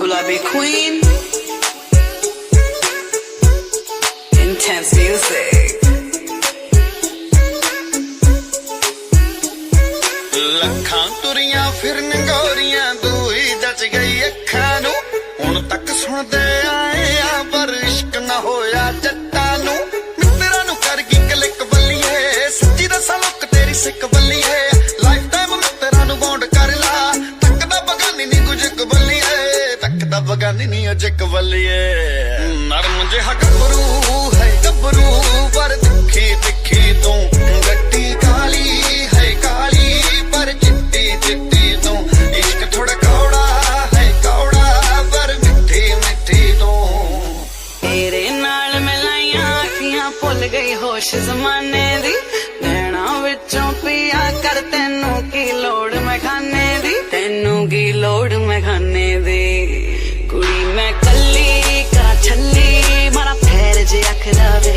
Gulabi Queen. Intense music. ਲੱਖਾਂ ਤੁਰੀਆਂ ਫਿਰਨ ਗੋਰੀਆਂ ਤੂੰ ਹੀ ਜੱਜ ਗਈ ਅੱਖਾਂ ਨੂੰ ਹੁਣ ਤੱਕ ਸੁਣਦੇ ਆਏ ਆ ਪਰ ਇਸ਼ਕ ਨਾ ਹੋਇਆ ਜੱਟਾਂ ਨੂੰ ਮਿੱਤਰਾਂ ਨੂੰ ਕਰ ਗਈ ਕਲਿੱਕ ਬੱਲੀਏ ਸੱਚੀ ਦੱਸਾਂ ਲੁੱਕ ਤੇਰੀ ਸਿੱਕ ਬੱਲੀਏ ਲਾਈਫ ਟਾਈਮ ਮਿੱਤਰਾਂ ਨੂੰ ਬੌਂਡ ਕਰ ਲਾ ਤੱਕਦਾ ਬਗਾਨੀ ਨਹੀਂ ਕੁਝ ਕਬੱਲੀਏ ਤੱਕਦਾ ਬਗਾਨੀ ਨਹੀਂ ਅਜੇ ਕਬੱਲੀਏ ਨਰਮ ਜਿਹਾ ਗੱਭਰੂ ਹੈ ਗੱਭਰੂ ਪਰ ਤਿੱਖੀ ਤਿੱਖੀ ਤੂੰ ਗੱਡੀ ਕਾਲੀ ਹੈ ਕਾਲੀ पर चिट्टी चिट्टी तू इश्क थोड़ा कौड़ा है कौड़ा पर मिठी मिठी तू तेरे नाल मिलाइयां अखियां भुल गई होश जमाने दी नैना विचों पिया कर तेनू की लोड़ मैं खाने दी तेनू की लोड़ मैं खाने दी कुड़ी मैं कली का छली मारा पैर जे अख दावे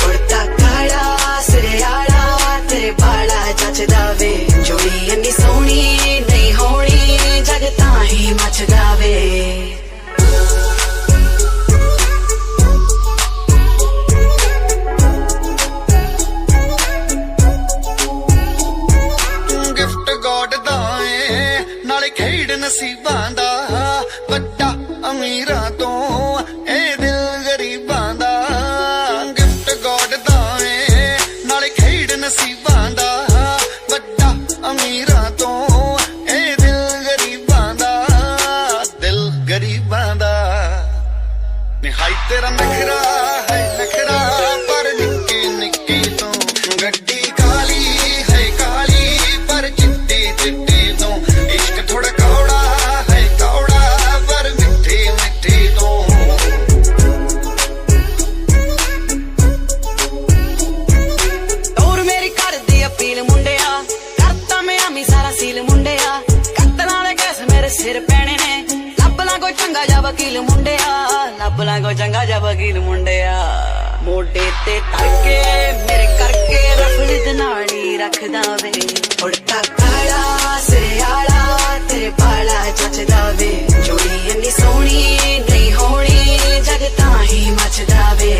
उड़ता काला सिरे आड़ा तेरे बाड़ा जचदा वे जोड़ी ਇੰਨੀ ਸੋਹਣੀ ਨਹੀਂ ਹੋਣੀ ਜਗ ਤਾਂ ਹੀ ਮੱਚਦਾ ਵੇ ਤੂੰ ਗਿਫਟ ਗੋਡ ਦਾ ਏ ਨਾਲੇ ਖੇਡ ਨਸੀਬਾਂ ਦਾ ਵੱਡਾ ਅਮੀਰਾਂ ਤੋਂ ਇਹ ਦਿਲ ਗਰੀਬਾਂ ਦਾ ਗਿਫਟ ਗੋਡ ਦਾ ਏ ਨਾਲੇ ਖੇਡ ਨਸੀਬਾਂ ਦਾ ਅਮੀਰਾਂ ਤੋਂ ਇਹ ਦਿਲ ਗਰੀਬਾਂ ਦਾ ਨਿਹਾਈ ਤੇਰਾ ਨਖਰਾ ਹੈ ਨਖਰਾ ਪਰ ਨਿੱਕੀ ਨਿੱਕੀ ਤੂੰ ਗੱਡੀ ਕਾਲੀ ਹੈ ਕਾਲੀ ਪਰ ਚਿੱਟੀ ਚਿੱਟੀ ਤੂੰ ਇਸ਼ਕ ਥੋੜਾ ਕੌੜਾ ਹੈ ਕੌੜਾ ਪਰ ਮਿੱਠੀ ਮਿੱਠੀ ਤੂੰ ਔਰ ਮੇਰੀ ਕਰਦੀ ਅਪੀਲ ਮੁੰਡਿਆ ਸਾਰਾ ਸੀਲ ਮੁੰਡਿਆ ਕੱਤਣ ਵਾਲੇ ਕੈਸ ਮੇਰੇ ਸਿਰ ਪੈਣੇ ਨੇ ਲੱਭ ਲਾ ਕੋਈ ਚੰਗਾ ਜਾ ਵਕੀਲ ਮੁੰਡਿਆ ਲੱਭ ਲਾ ਕੋਈ ਚੰਗਾ ਜਾ ਵਕੀਲ ਮੁੰਡਿਆ ਮੋਢੇ ਤੇ ਤੜਕੇ ਮੇਰੇ ਕਰਕੇ ਰਫਲੀ ਦੇ ਨਾੜੀ ਰੱਖਦਾ ਵੇ ਉੜਤਾ ਕਾਲਾ ਸਿਰੇ ਆਲਾ ਤੇਰੇ ਬਾਲਾ ਜੱਚਦਾ ਵੇ ਜੋੜੀ ਇੰਨੀ ਸੋਹਣੀ ਨਹੀਂ ਹੋਣੀ ਜਗ ਤਾਂ ਹੀ ਮੱਚਦਾ ਵੇ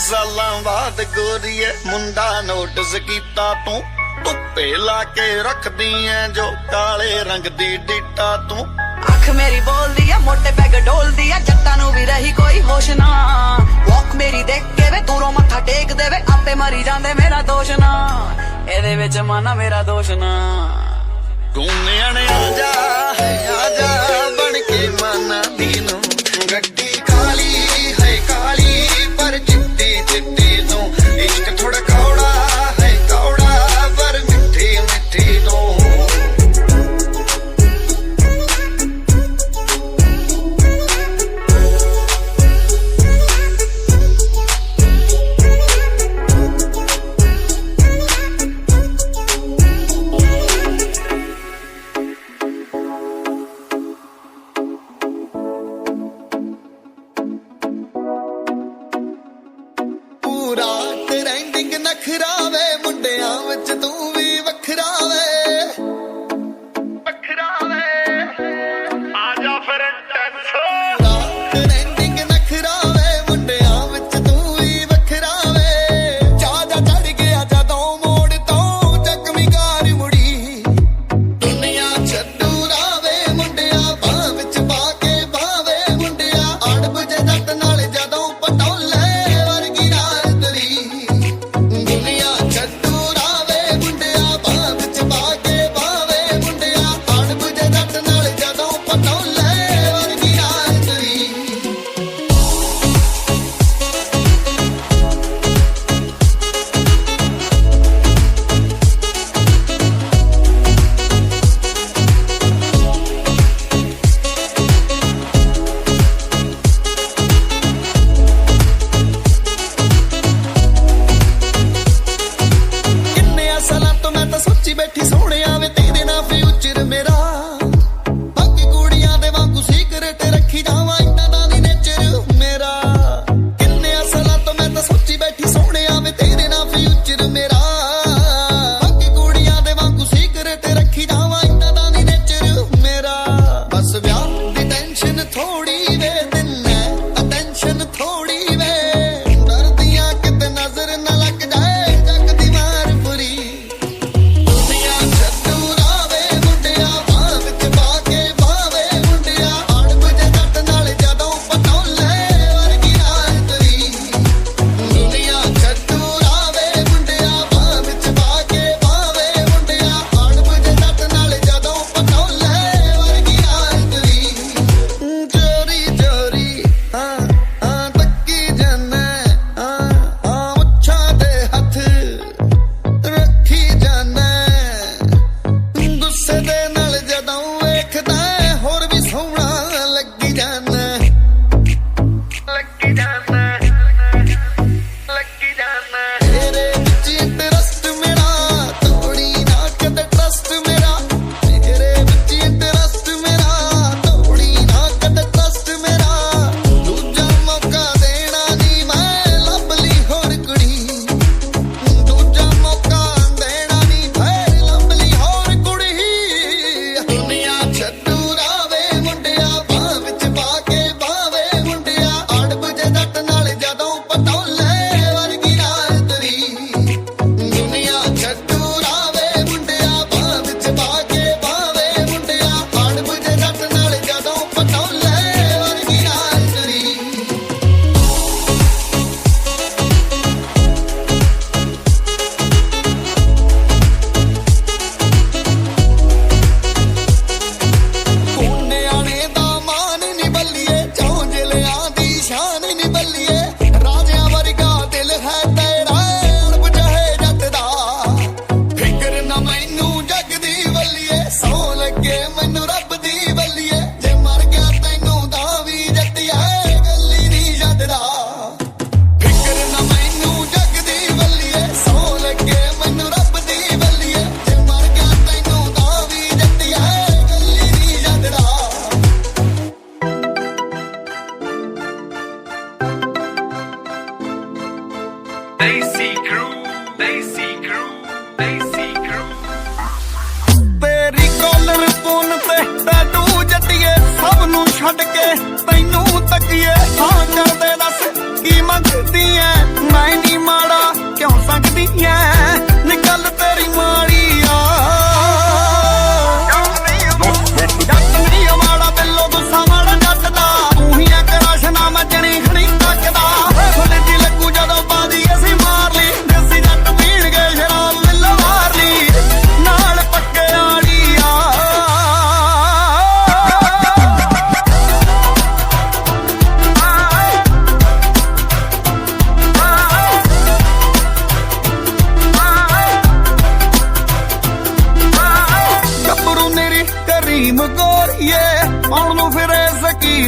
ਸਾਲਾਂ ਬਾਅਦ ਗੋਰੀਏ ਮੁੰਡਾ ਨੋਟਿਸ ਕੀਤਾ ਤੂੰ ਧੁੱਪੇ ਲਾ ਕੇ ਰੱਖਦੀ ਐ ਜੋ ਕਾਲੇ ਰੰਗ ਦੀ ਡਿੱਟਾ ਤੂੰ ਅੱਖ ਮੇਰੀ ਬੋਲਦੀ ਆ ਮੋਟੇ ਪੈਗ ਡੋਲਦੀ ਆ ਜੱਟਾਂ ਨੂੰ ਵੀ ਰਹੀ ਕੋਈ ਹੋਸ਼ ਨਾ ਵਾਕ ਮੇਰੀ ਦੇਖ ਕੇ ਵੇ ਦੂਰੋਂ ਮੱਥਾ ਟੇਕ ਦੇਵੇ ਆਪੇ ਮਰੀ ਜਾਂਦੇ ਮੇਰਾ ਦੋਸ਼ ਨਾ ਇਹਦੇ ਵਿੱਚ ਮਾਨਾ ਮੇਰਾ ਦੋਸ਼ ਨਾ ਤੂੰ ਨਿਆਣੇ ਆ ਜਾ ਬਣ ਕੇ ਮਾਨਾ ਦੀ ਨੂੰ ਗੱਡੀ ਕਾਲੀ ਹੈ ਕਾਲੀ ਪਰ ਚਿੱਟੀ ਚਿੱਟੀ ਤੂੰ ਇਸ਼ਕ ਥੋੜਾ ਕੌੜਾ ਹੈ ਕੌੜਾ ਪਰ ਮਿੱਠੀ ਮਿੱਠੀ ਤੂੰ ਟ੍ਰੈਂਡਿੰਗ ਨਖਰਾ ਵੇ ਮੁੰਡਿਆਂ ਵਿੱਚ ਤੂੰ ਵੀ ਵੱਖਰਾ ਵੇ ਆ ਜਾ ਫਿਰ ਟ੍ਰੈਂਡਿੰਗ ਨਖਰਾ ਵੇ ਮੁੰਡਿਆਂ ਵਿੱਚ ਤੂੰ ਵੀ ਵੱਖਰਾ ਵੇ ਚਾਹ ਜਾ ਚੜ ਗਿਆ ਜਦੋਂ ਮੋੜ ਤੋਂ ਜ਼ਖਮੀ ਕਾਰ ਮੁੜੀ ਦੁਨੀਆ ਛੱਡੂ ਰਾਵੇ ਮੁੰਡਿਆਂ ਬਾਹ ਵਿੱਚ ਪਾ ਕੇ ਬਾਵੇ ਮੁੰਡਿਆਂ ਅੜਬ ਜੇ ਜੱਟ ਨਾਲ ਜਦੋਂ ਪਟੋਲੇ ਬੈਠੀ ਸੋਹਣਿਆ ਵੇ ਤੇਰੇ ਨਾਲ ਫਿਊਚਰ ਮੇਰਾ ਬਾਕੀ ਕੁੜੀਆਂ ਦੇ ਵਾਂਗੂ ਸੀਕਰਟ ਰੱਖੀ ਜਾਵਾਂ ਇੰਨਾ ਦਾ ਨੀ ਨੇਚਰ ਮੇਰਾ ਕਿੰਨੇ ਅਸਲਾਂ ਤੋਂ ਮੈਂ ਤਾਂ ਸੋਚੀ ਬੈਠੀ ਸੋਹਣਿਆ ਵੇ ਤੇਰੇ ਨਾਲ ਫਿਊਚਰ ਮੇਰਾ ਬਾਕੀ ਕੁੜੀਆਂ ਦੇ ਵਾਂਗੂ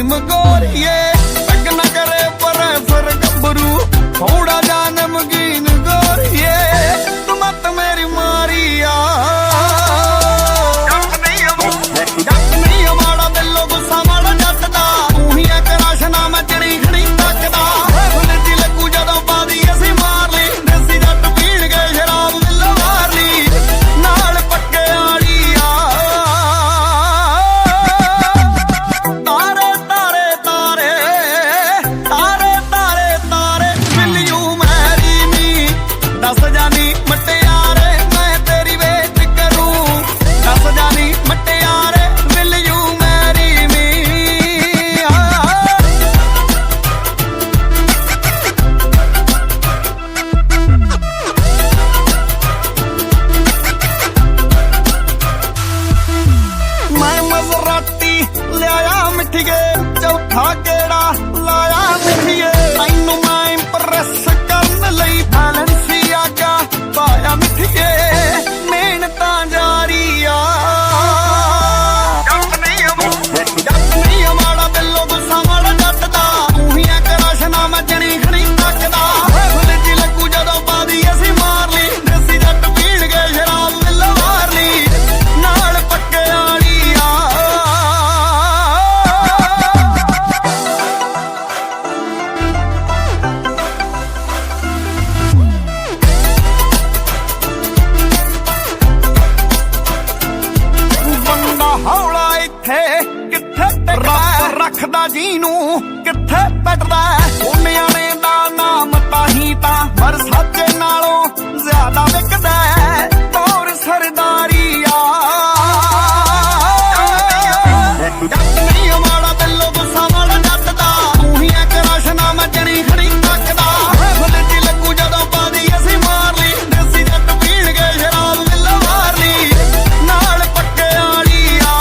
जानम गोरिए तक न करे पर फिर गबरू थोड़ा जा नमकीन गोरिए तू मत मेरी मारिया जट नहीं हमारा दिलो गुस्सा माड़ा जट दा तू ही एक राशना मैं जड़ी खड़ी तकदा फुलती लगू जदों पादी असी मार ली देसी जट पीण गए शराब मिलो मार ली नाल पक्के आड़िया तारे तारे तारे तारे तारे तारे मिल यू मैरी नी दस जानी मटियारे मैं तेरी वेट करूं दस जानी मटियारे मिल यू मैरी मी मैं मजराती लिया मिठिए चौथा गेड़ा लाया मिठिए तैनू मैं इंप्रेस करन लई बैलेंसियागा पाया मिठिए मेहनतां जारिया जट नहीं हमारा दिलो गुस्सा माड़ा जट दा तू ही एक राशना मैं जणी खड़ी तकदा फुलती लगू जदों पादी असी मार ली देसी जट पीण गए शराब मिलो मार ली नाल पक्के आड़िया ਬੰਦਾ ਹੌਲਾ ਇੱਥੇ ਕਿੱਥੇ ਰੱਖਦਾ ਜੀ ਨੂੰ ਕਿੱਥੇ ਬੈਠਦਾ ਸੋਨਿਆਂ ਨੇ ਦਾ ਨਾਮ ਤਾਹੀਂ ਤਾਂ ਪਰ ਸਾਜੇ ਨਾਲੋਂ ਜ਼ਿਆਦਾ ਵਿਕਦਾ ਹੋਰ ਸਰਦਾਰੀਆ ਜੱਟ ਨਹੀਂ ਹਮਾਰਾ ਦਿਲੋਂ ਗੁੱਸਾ ਮਾੜਾ ਜੱਟ ਦਾ ਤੂੰ ਹੀ ਇੱਕ ਰਾਸ਼ਨਾ ਮੈਂ ਜਣੀ ਖੜੀ ਤੱਕਦਾ ਫੁਲਤੀ ਲੱਗੂ ਜਦੋਂ ਪਾਦੀ ਅਸੀਂ ਮਾਰ ਲਈ ਦੇਸੀ ਜੱਟ ਪੀਣ ਗਏ ਸ਼ਰਾਬ ਮਿਲੋ ਮਾਰ ਲਈ ਨਾਲ ਪੱਕੇ ਆੜੀਆ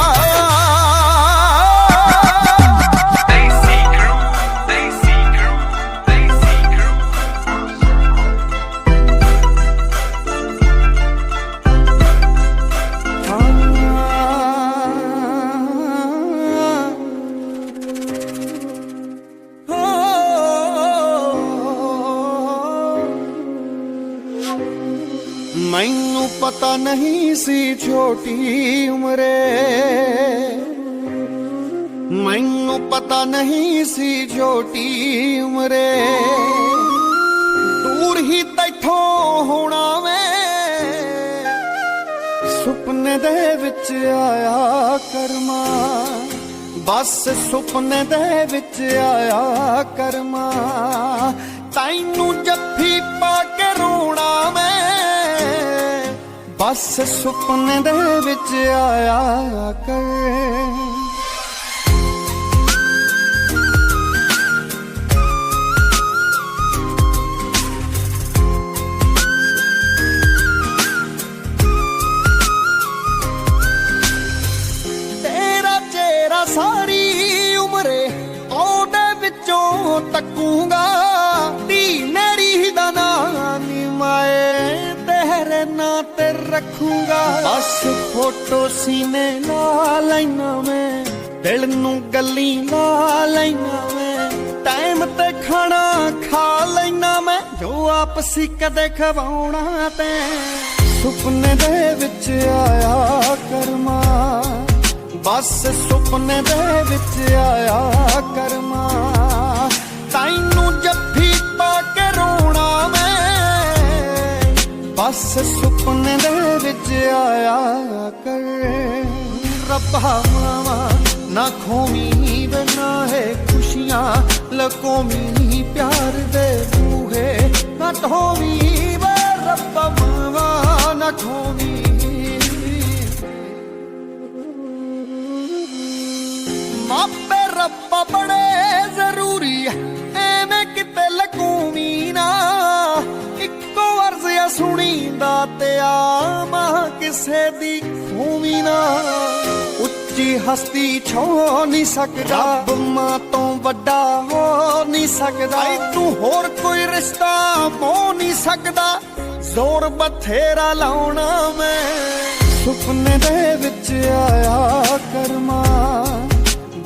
ਮੈਨੂੰ ਪਤਾ ਨਹੀਂ ਸੀ ਛੋਟੀ ਉਮਰੇ ਮੈਨੂੰ ਪਤਾ ਨਹੀਂ ਸੀ ਛੋਟੀ ਉਮਰੇ ਦੂਰ ਹੀ ਤੈਥੋਂ ਹੋਣਾ ਵੇ ਸੁਪਨੇ ਦੇ ਵਿੱਚ ਆਇਆ ਕਰਮਾ ਬਸ ਸੁਪਨੇ ਦੇ ਵਿੱਚ ਆਇਆ ਕਰਮਾ ਤੈਨੂੰ ਜੱਫੀ ਪਾ ਕੇ ਰੋਣਾ ਮੈਂ ਬਸ ਸੁਪਨੇ ਦੇ ਵਿੱਚ ਆਇਆ ਕਰ ਤੇਰਾ ਚਿਹਰਾ ਸਾਰੀ ਉਮਰੇ ਉਹਦੇ ਵਿੱਚੋਂ ਤੱਕੂਗਾ ਤੀ ਮੇਰੀ ਦਾ ਨਾਂ ਨੀ ਮਾਏ तेरे ਨਾਂ ਤੇ ਰੱਖੂਗਾ ਬਸ ਫੋਟੋ ਸੀਨੇ ਲਾ ਲੈਣਾ ਮੈਂ ਦਿਲ ਨੂੰ ਗੱਲੀ ਲਾ ਲੈਣਾ ਮੈਂ ਟਾਈਮ ਤੇ ਖਾਣਾ ਖਾ ਲੈਣਾ ਮੈਂ ਜੋ ਆਪਸੀ ਕਦੇ ਖਵਾਉਣਾ ਤੇ ਸੁਪਨੇ ਦੇ ਵਿੱਚ ਆਇਆ ਕਰਮਾ ਬਸ ਸੁਪਨੇ ਦੇ ਵਿੱਚ ਆਇਆ ਕਰਮਾ ਤੈਨੂੰ ਜੱਫੀ ਪਾ ਕੇ ਰੋਣਾ ਮੈਂ ਬਸ ਸੁਪਨੇ ਦੇ ਵਿੱਚ ਆਇਆ ਕਰ ਰੱਬਾ ਮਾਵਾ ਨਾ ਖੋਮੀ ਬਨਾ ਹੈ ਖੁਸ਼ੀਆਂ ਲਕੋਮੀ ਪਿਆਰ ਦੇ ਬੂਹੇ ਨਾ ਢੋਵੀ ਵੇ ਰੱਬਾ ਮਾਵਾ ਨਾ ਖੋਮੀ ਮਾਪੇ ਰੱਬਾ ਬੜੇ ਜ਼ਰੂਰੀ ਐਵੇਂ ਕਿਤੇ ਲਕੂਮੀ ਨਾ ਇੱਕੋ ਅਰਜ਼ ਆ ਸੁਣੀਂਦਾ ਤੇ ਆ ਮਾਂ ਕਿਸੇ ਦੀ ਖੂਮੀ ਨਾ ਉੱਚੀ ਹਸਤੀ ਛੋ ਨਹੀਂ ਸਕਦਾ ਰੱਬ ਮਾਂ ਤੋਂ ਵੱਡਾ ਹੋ ਨਹੀਂ ਸਕਦਾ ਤੂੰ ਹੋਰ ਕੋਈ ਰਿਸ਼ਤਾ ਮੋ ਨਹੀਂ ਸਕਦਾ ਜ਼ੋਰ ਬਥੇਰਾ ਲਾਉਣਾ ਮੈਂ ਸੁਪਨੇ ਦੇ ਵਿੱਚ ਆਇਆ ਕਰਮਾ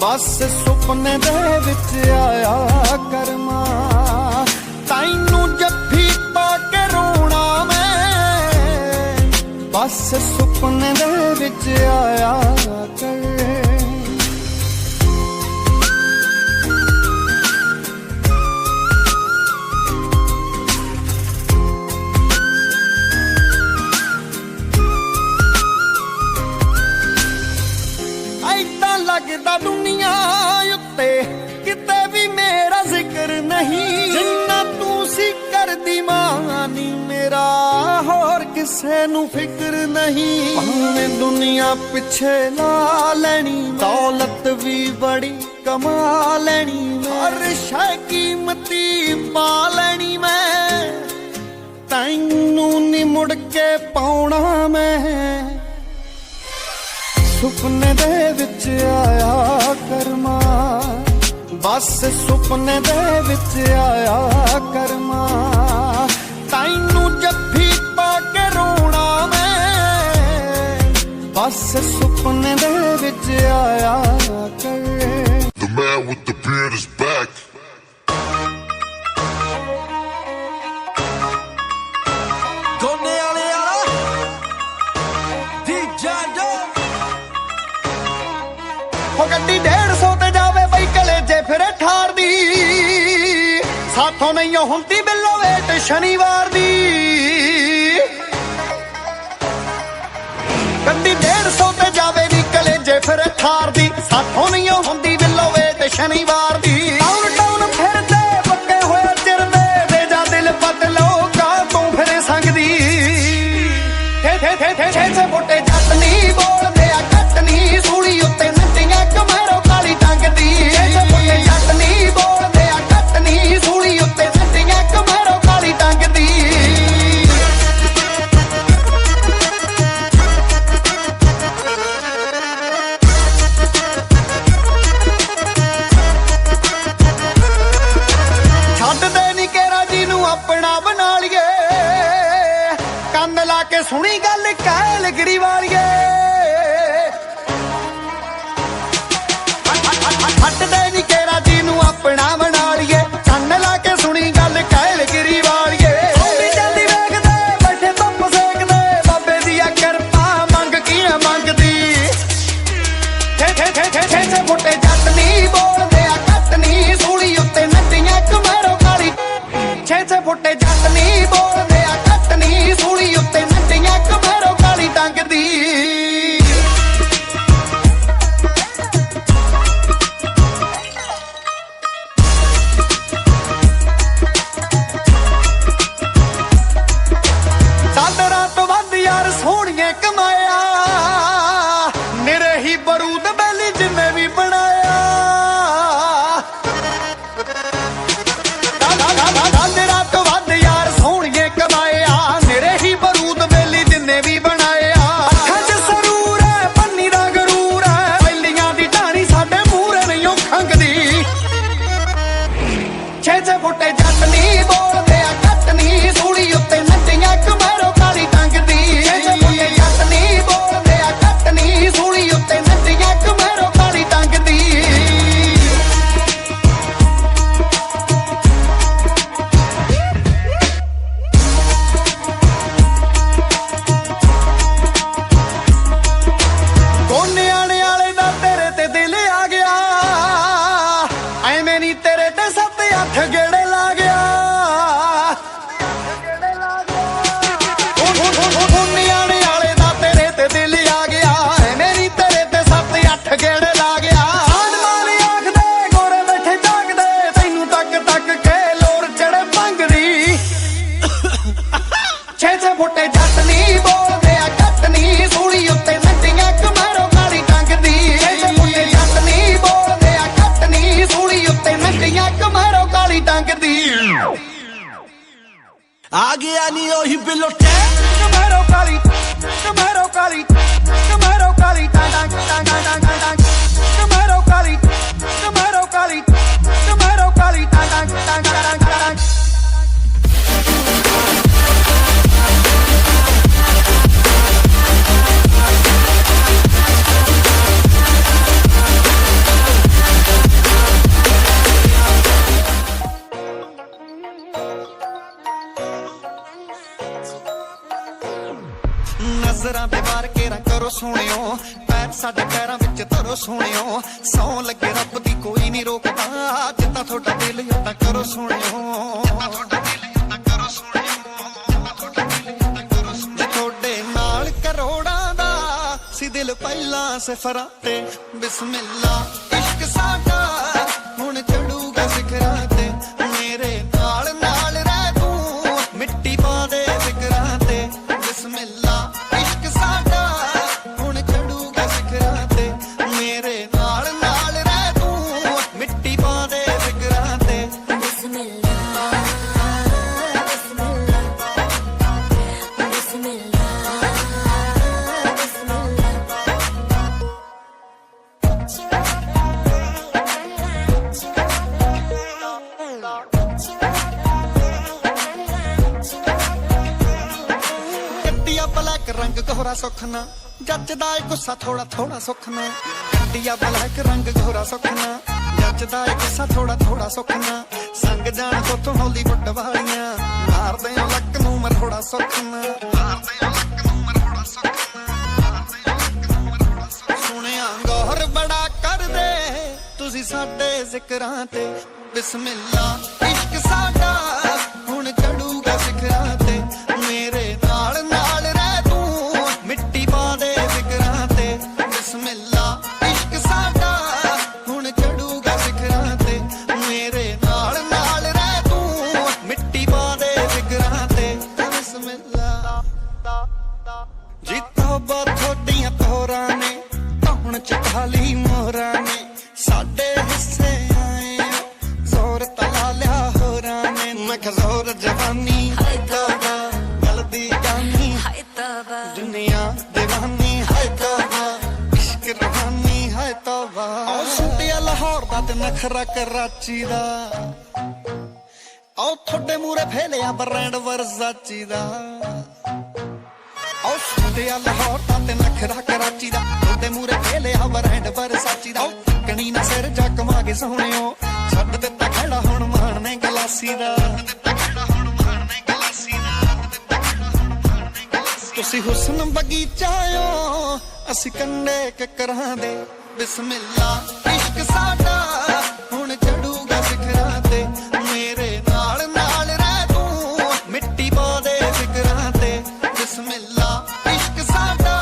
बस सुपने दे विच आया करमा तैनू जफ्फी पा के रोना मैं बस सुपने दे विच आया कर लगदा दुनिया उत्ते किते भी मेरा जिक्र नहीं जिन्ना तू सी कर दी मानी मेरा होर किसे नू फिक्र नहीं भावें दुनिया पिछे ला लेनी दौलत भी बड़ी कमा लेनी हर शै कीमती पा लेनी मैं तैनू नी मुड़ के पाउणा मैं सुपने दे विच आया करमा बस सुपने दे विच आया करमा तैनू जफ्फी पा के रोना मैं बस सुपने दे विच आया कर The man with the beard is back. Donne ale ala DJ ਉਹ ਗੱਡੀ 150 ਤੇ ਜਾਵੇ ਬਈ ਕਲੇਜੇ ਫਿਰੇ ਠਾਰ ਦੀ ਸਾਥੋਂ ਨਹੀਂ ਹੁੰਦੀ ਬਿੱਲੋ ਵੇਟ ਸ਼ਨੀਵਾਰ ਦੀ ਗੱਡੀ 150 ਤੇ ਜਾਵੇ ਨੀ ਕਲੇਜੇ ਫਿਰੇ ਠਾਰ ਦੀ ਸਾਥੋਂ ਨਹੀਂ ਹੁੰਦੀ ਬਿੱਲੋ ਵੇਟ ਸ਼ਨੀਵਾਰ ਦੀ ਟਾਊਨ ਟਾਊਨ ਫਿਰਦੇ ਪੱਕੇ ਹੋਏ ਚਿਰਦੇ ਦੇ ਜਾ ਦਿਲ ਬਦਲੋ ਕਾ ਤੂੰ ਫਿਰੇ ਸੰਗ ਦੀ ਠੇ ਠੇ ਠੇ ਠੇ ਠੇ ਫੁੱਟੇ ਜੱਟ ਨਹੀਂ ਬੋਲਦੇ ਆ ਕੱਟ ਨਹੀਂ ਸੂਲੀ ਉੱਤੇ ਕਮਰੋ ਕਾਲੀ ਟੰਗ ਦੀ ਫੁੱਟੇ ਜੱਟ ਨਹੀਂ ਬੋਲਦੇ ਆ ਕੱਟ ਨਹੀਂ ਸੂਲੀ ਉੱਤੇ ਨੱਟੀਆਂ ਕਮਰੋ ਕਾਲੀ ਟੰਗ ਦੀ ਛੱਡਦੇ ਨੀ ਕੇਰਾ ਜੀ ਨੂੰ ਆਪਣਾ ਬਣਾ ਲਈਏ ਕੰਨ ਲਾ ਕੇ ਸੁਣੀ ਗੱਲ ਕਹਿ ਲਗੜੀ ਵਾਲੀਏ ਹੱਟਦੇ ਨੀ ਕੇਰਾ ਜੀ ਨੂੰ ਆਪਣਾ ਬਣਾ ਲਈਏ ਕੰਨ ਲਾ ਕੇ ਸੁਣੀ ਗੱਲ ਕਹਿਲ ਗਿਰੀ ਵਾਲੀਏ ਸੌਂਦੀ ਜਾਂਦੀ ਵੇਖਦੇ ਬੈਠੇ ਧੁੱਪ ਸੇਕਦੇ ਬਾਬੇ ਦੀ ਆ ਕਿਰਪਾ ਮੰਗ ਕੀ ਮੰਗਦੀ ਠੇ ਠੇ ਠੇ ਠੇ ਠੇ ਫੁੱਟੇ ਜੱਟ ਨਹੀਂ ਬੋਲਦੇ ਆ ਕੱਟ ਨਹੀਂ ਸੂਲੀ ਉੱਤੇ ਨੱਟੀਆਂ ਕਮਰੋ ਕਾਲੀ ਛੇ ਛੇ ਫੁੱਟੇ ਜੱਟ ਨਹੀਂ ਬੋਲਦੇ ਆ ਕੱਟ ਨਹੀਂ ਸੂਲੀ ਉੱਤੇ ਨੱਟੀਆਂ ਕਮਰੋ ਕਾਲੀ ਟੰਗਦੀ ਸੋਹਣੀਏ ਕਮਾਇਆ ਨਿਰੇ ਹੀ ਬਰੂਦ ਬੈਲੀ ਜਿੰਨੇ ਵੀ ਬਣਾਇਆ ਰਾਤ ਵੱਧ ਯਾਰ ਸੋਹਣੀਏ ਕਮਾਇਆ ਨਿਰੇ ਹੀ ਬਰੂਦ ਬੈਲੀ ਜਿੰਨੇ ਵੀ ਬਣਾਇਆ ਅੱਖਾਂ 'ਚ ਸਰੂਰ ਹੈ ਪੰਨੀ ਦਾ ਗਰੂਰ ਹੈ ਪਹਿਲੀਆਂ ਦੀ ਢਾਣੀ ਸਾਡੇ ਮੂਹਰੇ ਨਹੀਂ ਖੰਗਦੀ ਛੇ ਛੇ ਫੁੱਟੇ ਜੱਟ ਨਹੀਂ ਬੋਲਦੇ ਆ ਕੱਟ ਨਹੀਂ ਸੂਲੀ ਉੱਤੇ ਨੱਟੀਆਂ ਕਮਰੋ ਕਾਲੀ ਟੰਗਦੀ ਸੂਲੀ ਉੱਤੇ ਨੱਟੀਆਂ ਕਮਰੋ ਕਾਲੀ ਟੰਗਦੀ ਕੋਨਿਆਣੇ ਵਾਲੇ ਦਾ ਤੇਰੇ ਤੇ ਦਿਲ ਆ ਗਿਆ ਐਵੇਂ ਨੀ ਤੇਰੇ ਤੇ 7-8 ਗੇੜੇ ਲਾ ਗਿਆ ਕੋਨਿਆਣੇ ਵਾਲੇ ਦਾ ਤੇਰੇ ਤੇ ਦਿਲ ਆ ਗਿਆ ਗੇੜੇ ਲਾ ਗਿਆ ਆਣ ਮਾਰੇ ਆਖਦੇ ਗੋਰੇ ਬੈਠੇ ਜਾਗਦੇ ਤੈਨੂੰ ਤੱਕ ਤੱਕ ਕੇ ਲੋਰ ਚੜੇ ਭੰਗਦੀ ਛੇ ਛੇ ਫੁੱਟੇ ਜੱਟ ਨਹੀਂ ਬੋਲਦੇ ਆ ਕੱਟ ਨਹੀਂ ਸੂਲੀ ਉੱਤੇ ਨੱਟੀਆਂ ਕਮਰੋ ਕਾਲੀ ਟੰਗਦੀ ਛੇ ਛੇ ਫੁੱਟੇ ਜੱਟ ਨਹੀਂ ਬੋਲਦੇ ਆ ਕੱਟ ਨਹੀਂ ਸੂਲੀ ਉੱਤੇ ਨੱਟੀਆਂ ਕਮਰੋ ਕਾਲੀ ਟੰਗਦੀ ਆ ਗਿਆ ਨੀ ਉਹੀ ਬਿਲੋਟੇ ਕਮਰੋ ਕਾਲੀ ਕਮਰੋ ਕਾਲੀ ਕਮਰੋ ਕਾਲੀ ਟੰਗ ਟੰਗ ਟੰਗ ਟੰਗ ਕਮਰੋ ਕਾਲੀ ਕਮਰੋ ਕਾਲੀ ਕਮਰੋ ਕਾਲੀ ਟੰਗ ਟੰਗ ਟੰਗ ਟੰਗ ਨਜ਼ਰਾਂ ਦੇ ਵਾਰ ਕੇਰਾ ਕਰੋ ਸੋਹਣਿਓ ਪੈਰ ਸਾਡੇ ਪੈਰਾਂ ਵਿੱਚ ਧਰੋ ਸੋਹਣਿਓ ਸੌਂ ਲੱਗੇ ਰੱਬ ਦੀ ਕੋਈ ਨਹੀਂ ਰੋਕਦਾ ਜਿੱਦਾਂ ਤੁਹਾਡਾ ਦਿਲ ਉਦਾਂ ਕਰੋ ਸੋਹਣਿਓ ਜਿੱਦਾਂ ਤੁਹਾਡਾ ਦਿਲ ਉਦਾਂ ਕਰੋ ਸੋਹਣਿਓ ਜਿੱਦਾਂ ਤੁਹਾਡਾ ਦਿਲ ਉਦਾਂ ਕਰੋ ਸੋਹਣਿਓ ਜੇ ਤੁਹਾਡੇ ਨਾਲ ਕਰੋੜਾਂ ਦਾ ਸੀ ਦਿਲ ਪਹਿਲਾਂ ਸਫਰਾਂ ਤੇ ਬਿਸਮਿਲ੍ਲਾ ਇਸ਼ਕ ਸਾਡਾ ਹੁਣ ਚੜੂਗਾ ਸਿਖਰਾਂ ਤੇ ਮੇਰੇ ਨਾਲ ਨਾਲ ਰਹਿ ਤੂੰ ਮਿੱਟੀ ਪਾ ਦੇ ਫਿਕਰਾਂ ਤੇ ਬਿਸਮਿਲ੍ਲਾ ਇਸ਼ਕ ਸਾਡਾ ਹੁਣ ਚੜੂਗਾ ਸਿਖਰਾਂ ਤੇ ਮੇਰੇ ਨਾਲ ਨਾਲ ਰਹਿ ਤੂੰ ਮਿੱਟੀ ਪਾ ਦੇ ਫਿਕਰਾਂ ਤੇ ਬਿਸਮਿਲ੍ਲਾ ਬਿਸਮਿਲ੍ਲਾ ਬਿਸਮਿਲ੍ਲਾ ਗੱਡੀਆ ਬਲੈਕ ਰੰਗ ਗੋਰਾ ਸੁਖਨਾ ਜੱਜਦਾ ਏ ਗੁੱਸਾ ਥੋੜਾ ਥੋੜਾ ਸੁਖਨਾ ਗੱਡੀਆ ਬਲੈਕ ਰੰਗ ਗੋਰਾ ਸੁਖਨਾ ਜੱਜਦਾ ਏ ਗੁੱਸਾ ਥੋੜਾ ਥੋੜਾ ਸੁਖਨਾ ਸੰਗ ਜਾਣ ਕੋਥੋਂ ਹਾਲੀਵੁੱਡ ਵਾਲੀਆਂ ਮਾਰਦੇ ਆ ਲੱਕ ਨੂੰ ਮਰੋੜਾ ਸੁਖਨਾ ਮਾਰਦੇ ਆ ਲੱਕ ਨੂੰ ਮਰੋੜਾ ਸੁਖਨਾ ਮਾਰਦੇ ਆ ਲੱਕ ਨੂੰ ਮਰੋੜਾ ਸੁਖਨਾ ਸੁਣਿਆ ਗੌਰ ਬੜਾ ਕਰਦੇ ਤੁਸੀਂ ਸਾਡੇ ਜ਼ਿਕਰਾਂ ਤੇ ਬਿਸਮਿਲ੍ਲਾ ਇਸ਼ਕ ਸਾਡਾ ਹੁਣ ਚੜੂਗਾ ਸਿਖਰਾਂ ਤੇ ਮੇਰੇ ਨਾਲ ਨਾਲ ਰਹਿ ਤੂੰ ਮਿੱਟੀ ਪਾ ਦੇ ਫਿਕਰਾਂ ਤੇ ਬਿਸਮਿਲ੍ਲਾ ਇਸ਼ਕ ਸਾਡਾ ਹੁਣ ਚੜੂਗਾ ਸਿਖਰਾਂ ਤੇ ਮੇਰੇ ਨਾਲ ਨਾਲ ਰਹਿ ਤੂੰ ਮਿੱਟੀ ਪਾ ਦੇ ਫਿਕਰਾਂ ਤੇ ਬਿਸਮਿਲ੍ਲਾ ਜੀ ਤੋਬਾ ਤੁਹਾਡੀਆਂ ਤੋਰਾਂ ਨੇ ਧੌਣ ਚ ਖਾਲੀ ਮੋਹਰਾਂ ਨੇ ਸਾਡੇ ਹਿੱਸੇ ਆਏ ਜ਼ੋਰ ਤਲਾ ਲਿਆ ਹੋਰਾਂ ਨੇ ਮੈਂ ਕਿਹਾ ਜ਼ੋਰ ਜਵਾਨੀ ਹੈ ਤੋਬਾ ਗਲਦੀ ਜਾਨੀ ਹਾਏ ਤੌਬਾ ਦੁਨੀਆ دیਵਾਨੀ ਹੈ ਤੋਬਾ ਇਸ਼ਕ ਰਵਾਨੀ ਹੈ ਤੋਬਾ ਉਹ ਸੁੱਟਿਆ ਲਾਹੌਰ ਦਾ ਤੇ ਨਖਰਾ ਕਰਾਚੀ ਦਾ ਉਹ ਤੁਹਾਡੇ ਮੂਰੇ ਫੇਲਿਆ ਬ੍ਰਾਂਡ ਵਰਜ਼ਾਚੀ ਦਾ ਉਹ ਸੁੱਟਿਆ ਲਾਹੌਰ ਦਾ ਤੇ ਨਖਰਾ ਕਰਾਚੀ ਦਾ ਤੁਹਾਡੇ ਮੂਰੇ ਫੇਲਿਆ ਬ੍ਰਾਂਡ ਵਰਜ਼ਾਚੀ ਦਾ ਕਣੀ ਨਾ ਸਿਰ ਜਾ ਕਮਾ ਕੇ ਸੋਹਣਿਓ ਛੱਡ ਦਿੱਤਾ ਖੜਾ ਹੁਣ ਮਾਣਨੇ ਗਲਾਸੀ ਦਾ ਤੁਸੀਂ ਹੁਸਨ ਬਗੀਚਾਇਓ ਅਸੀਂ ਕੰਡੇ ਕਿਕਰਾਂ ਦੇ ਬਿਸਮਿਲ੍ਲਾ ਇਸ਼ਕ ਸਾਡਾ ਹੁਣ ਚੜੂਗਾ ਸਿਖਰਾਂ ਤੇ ਮੇਰੇ ਨਾਲ ਨਾਲ ਰਹਿ ਤੂੰ ਮਿੱਟੀ ਪਾ ਦੇ ਫਿਕਰਾਂ ਤੇ ਬਿਸਮਿਲ੍ਲਾ ਇਸ਼ਕ ਸਾਡਾ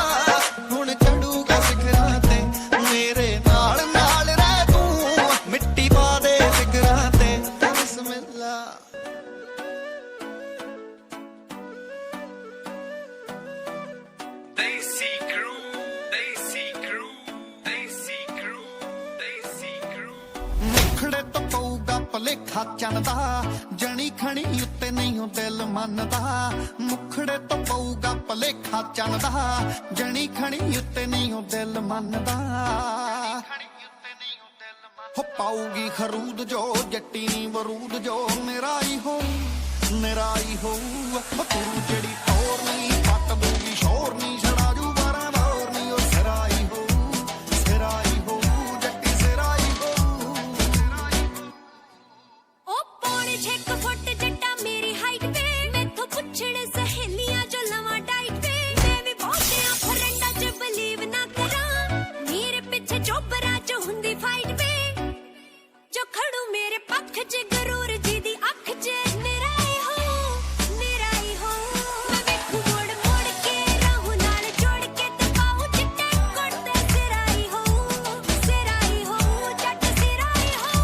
ਹੁਣ ਚੜੂਗਾ ਸਿਖਰਾਂ ਤੇ ਮੇਰੇ ਨਾਲ ਨਾਲ ਰਹਿ ਤੂੰ ਮਿੱਟੀ ਪਾ ਦੇ ਫਿਕਰਾਂ ਤੇ ਬਿਸਮਿਲ੍ਲਾ Daisy Crew, Daisy Crew, Daisy Crew, Daisy Crew. ਮੁਖੜੇ ਤੋਂ ਪਊਗਾ ਭਲੇਖਾ ਚੰਦਾ ਜਣੀ ਖਣੀ ਉੱਤੇ ਨਹੀਂ ਉਹ ਦਿਲ ਮੰਨਦਾ ਮੁਖੜੇ ਤੋਂ ਪਊਗਾ ਭਲੇਖਾ ਚੰਦਾ ਜਣੀ ਖਣੀ ਉੱਤੇ ਨਹੀਂ ਉਹ ਦਿਲ ਮੰਨਦਾ ਹੋ ਪਾਊਗੀ ਖਰੂਦ ਜੋ ਜੱਟੀ ਨੀ ਬਰੂਦ ਜੋ ਮੇਰਾ ਹੀ ਹੋ ਤੂੰ ਜਿਹੜੀ ਤੋਰ ਨਹੀਂ ਪੱਟ ਦੂਗੀ ਸ਼ੋਰ ਨਹੀਂ ਛੜਾ ਜੂ ਬਾਰਾਂ ਦੌਰ ਨਹੀਂ ਉਹ ਸਿਰਾਈ ਹੋ ਜੱਟੀ ਸਿਰਾਈ ਹੋ ਉਹ ਪੌਣੇ 6 ਫੁੱਟ ਜੱਟਾ ਮੇਰੀ ਹਾਈਟ ਵੇ ਮੈਥੋਂ ਪੁੱਛਣ ਸਹੇਲੀਆਂ ਜੋ ਲਵਾਂ ਡਾਈਟ ਵੇ ਮੈਂ ਵੀ ਬਹੁਤਿਆਂ ਫਰੈਂਡਾਂ 'ਚ ਬਲੀਵ ਨਾ ਕਰਾਂ ਮੇਰੇ ਪਿੱਛੇ ਚੋਬਰਾਂ 'ਚ ਹੁੰਦੀ ਫਾਈਟ ਵੇ ਜੋ ਖੜੂ ਮੇਰੇ ਪੱਖ 'ਚ ਗਰੂਰ ਜੀ ਦੀ ਅੱਖ 'ਚ ਮੇਰਾ ਹੀ ਹੋ ਮੈਂ ਵੇਖੂ ਮੋੜ ਮੋੜ ਕੇ ਰਾਹੂ ਨਾਲ ਜੋੜ ਕੇ ਤੇ ਪਾਉ ਚਿੱਟੇ ਕੁੜਤੇ ਸਿਰਾਈ ਹੋ ਜੱਟ ਸਿਰਾਈ ਹੋ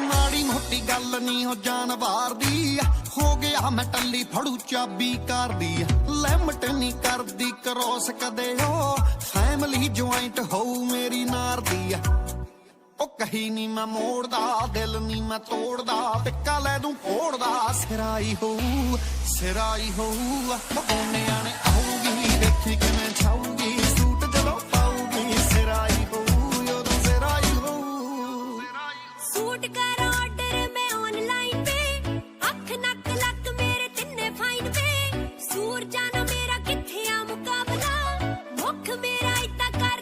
ਮਾੜੀ ਮੋਟੀ ਗੱਲ ਨਹੀਂ ਹੋ ਜਾਨ ਵਾਰਦੀ ਹੋ ਗਿਆ ਮੈਂ ਟੱਲੀ ਫੜੂ ਚਾਬੀ ਕਰਦੀ ਲਿਮਟ ਨਹੀਂ ਕਰਦੀ ਕਰੋਸ ਕਦੇ ਉਹ ਫੈਮਿਲੀ ਜੁਆਇੰਟ ਹੋਊ ਮੇਰੀ ਨਾਰਦੀ ਉਹ ਕਹੀ ਨਹੀਂ ਮੈਂ ਮੋੜਦਾ ਦਿਲ ਨਹੀਂ ਮੈਂ ਤੋੜਦਾ ਟਿੱਕਾ ਲੈ ਦੂੰ ਫੋੜਦਾ ਸਿਰਾਈ ਹੋਊ ਉਹਨਿਆਂ ਨੇ ਆਊਗੀ ਦੇਖੀ ਕਿਵੇਂ ਛਾਊਗੀ ਸੂਟ ਜਦੋਂ ਪਾਊਗੀ ਸਿਰਾਈ ਹੋਊ ਉਦੋਂ ਸਿਰਾਈ ਹੋਊ ਸੂਟ ਕਰ ਆਰਡਰ ਮੈਂ ਆਨਲਾਈਨ ਵੇ ਅੱਖ ਨੱਕ ਲੱਕ ਮੇਰੇ ਤਿੰਨੇ ਫਾਈਨ ਵੇ ਸੂਰ ਜਾਣਾ ਮੇਰਾ ਕਿੱਥੇ ਆ ਮੁਕਾਬਲਾ ਮੁੱਖ ਮੇਰਾ ਇਤਾ ਕਰ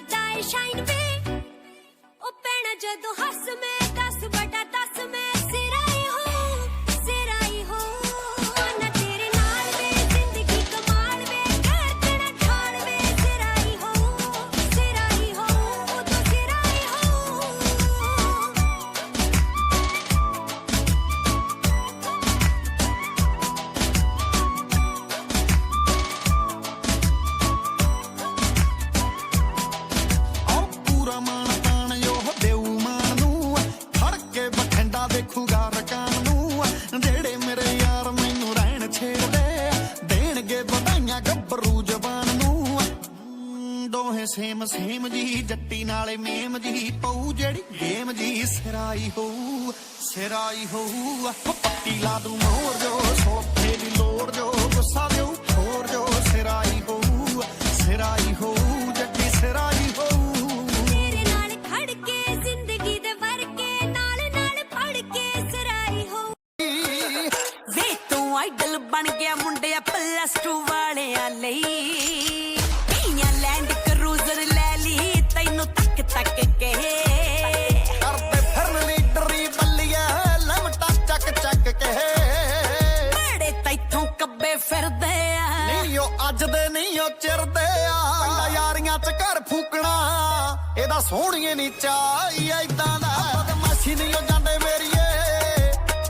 ਸੇਮ ਜੀ ਜੱਟੀ ਨਾਲੇ ਮੇਮ ਜੀ ਪਊ ਜਿਹੜੀ ਗੇਮ ਜੀ ਸਿਰਾਈ ਹੋਊ ਸਿਰਾਈ ਹੋਊ ਪੱਟੀ ਲਾ ਦੂੰ ਮੋਰ ਜੋ ਸੋਫੇ ਦੀ ਲੋੜ ਜੋ ਗੁੱਸਾ ਦਿਓ ਹੋਰ ਜੋ ਸਿਰਾਈ ਹੋਊ ਜੱਟੀ ਸਿਰਾਈ ਹੋਊ ਤੇਰੇ ਨਾਲ ਖੜ ਕੇ ਜ਼ਿੰਦਗੀ ਦੇ ਵਰਕੇ ਨਾਲ ਨਾਲ ਫੜ ਕੇ ਸਰਾਈ ਹੋ ਵੇ ਤੂੰ ਆਈਡਲ ਬਣ ਗਿਆ ਮੁੰਡਿਆ +2 ਵਾਲਿਆਂ ਲਈ ਕਈਆਂ ਲੈਂਡ ਕਰੂਜ਼ਰ ਲੈ ਲਈ ਤੈਨੂੰ ਤੱਕ ਤੱਕ ਕੇ ਕਰਦੇ ਫਿਰਨ ਲੀਡਰੀ ਬੱਲੀਏ ਲਮਟਾ ਚੱਕ ਚੱਕ ਕੇ ਬੜੇ ਤੈਥੋਂ ਕੱਬੇ ਫਿਰਦੇ ਆ ਨਹੀਂ ਉਹ ਅੱਜ ਦੇ ਨਹੀਂ ਉਹ ਚਿਰਦੇ ਆ ਪਿੰਡਾਂ ਯਾਰੀਆਂ ਚ ਘਰ ਫੂਕਣਾ ਇਹਦਾ ਸੋਹਣੀਏ ਨੀ ਚਾਹੀ ਏਦਾਂ ਦਾ ਬਦਮਾਸ਼ੀ ਨਹੀਂ ਉਹ ਜਾਂਦੇ ਮੇਰੀਏ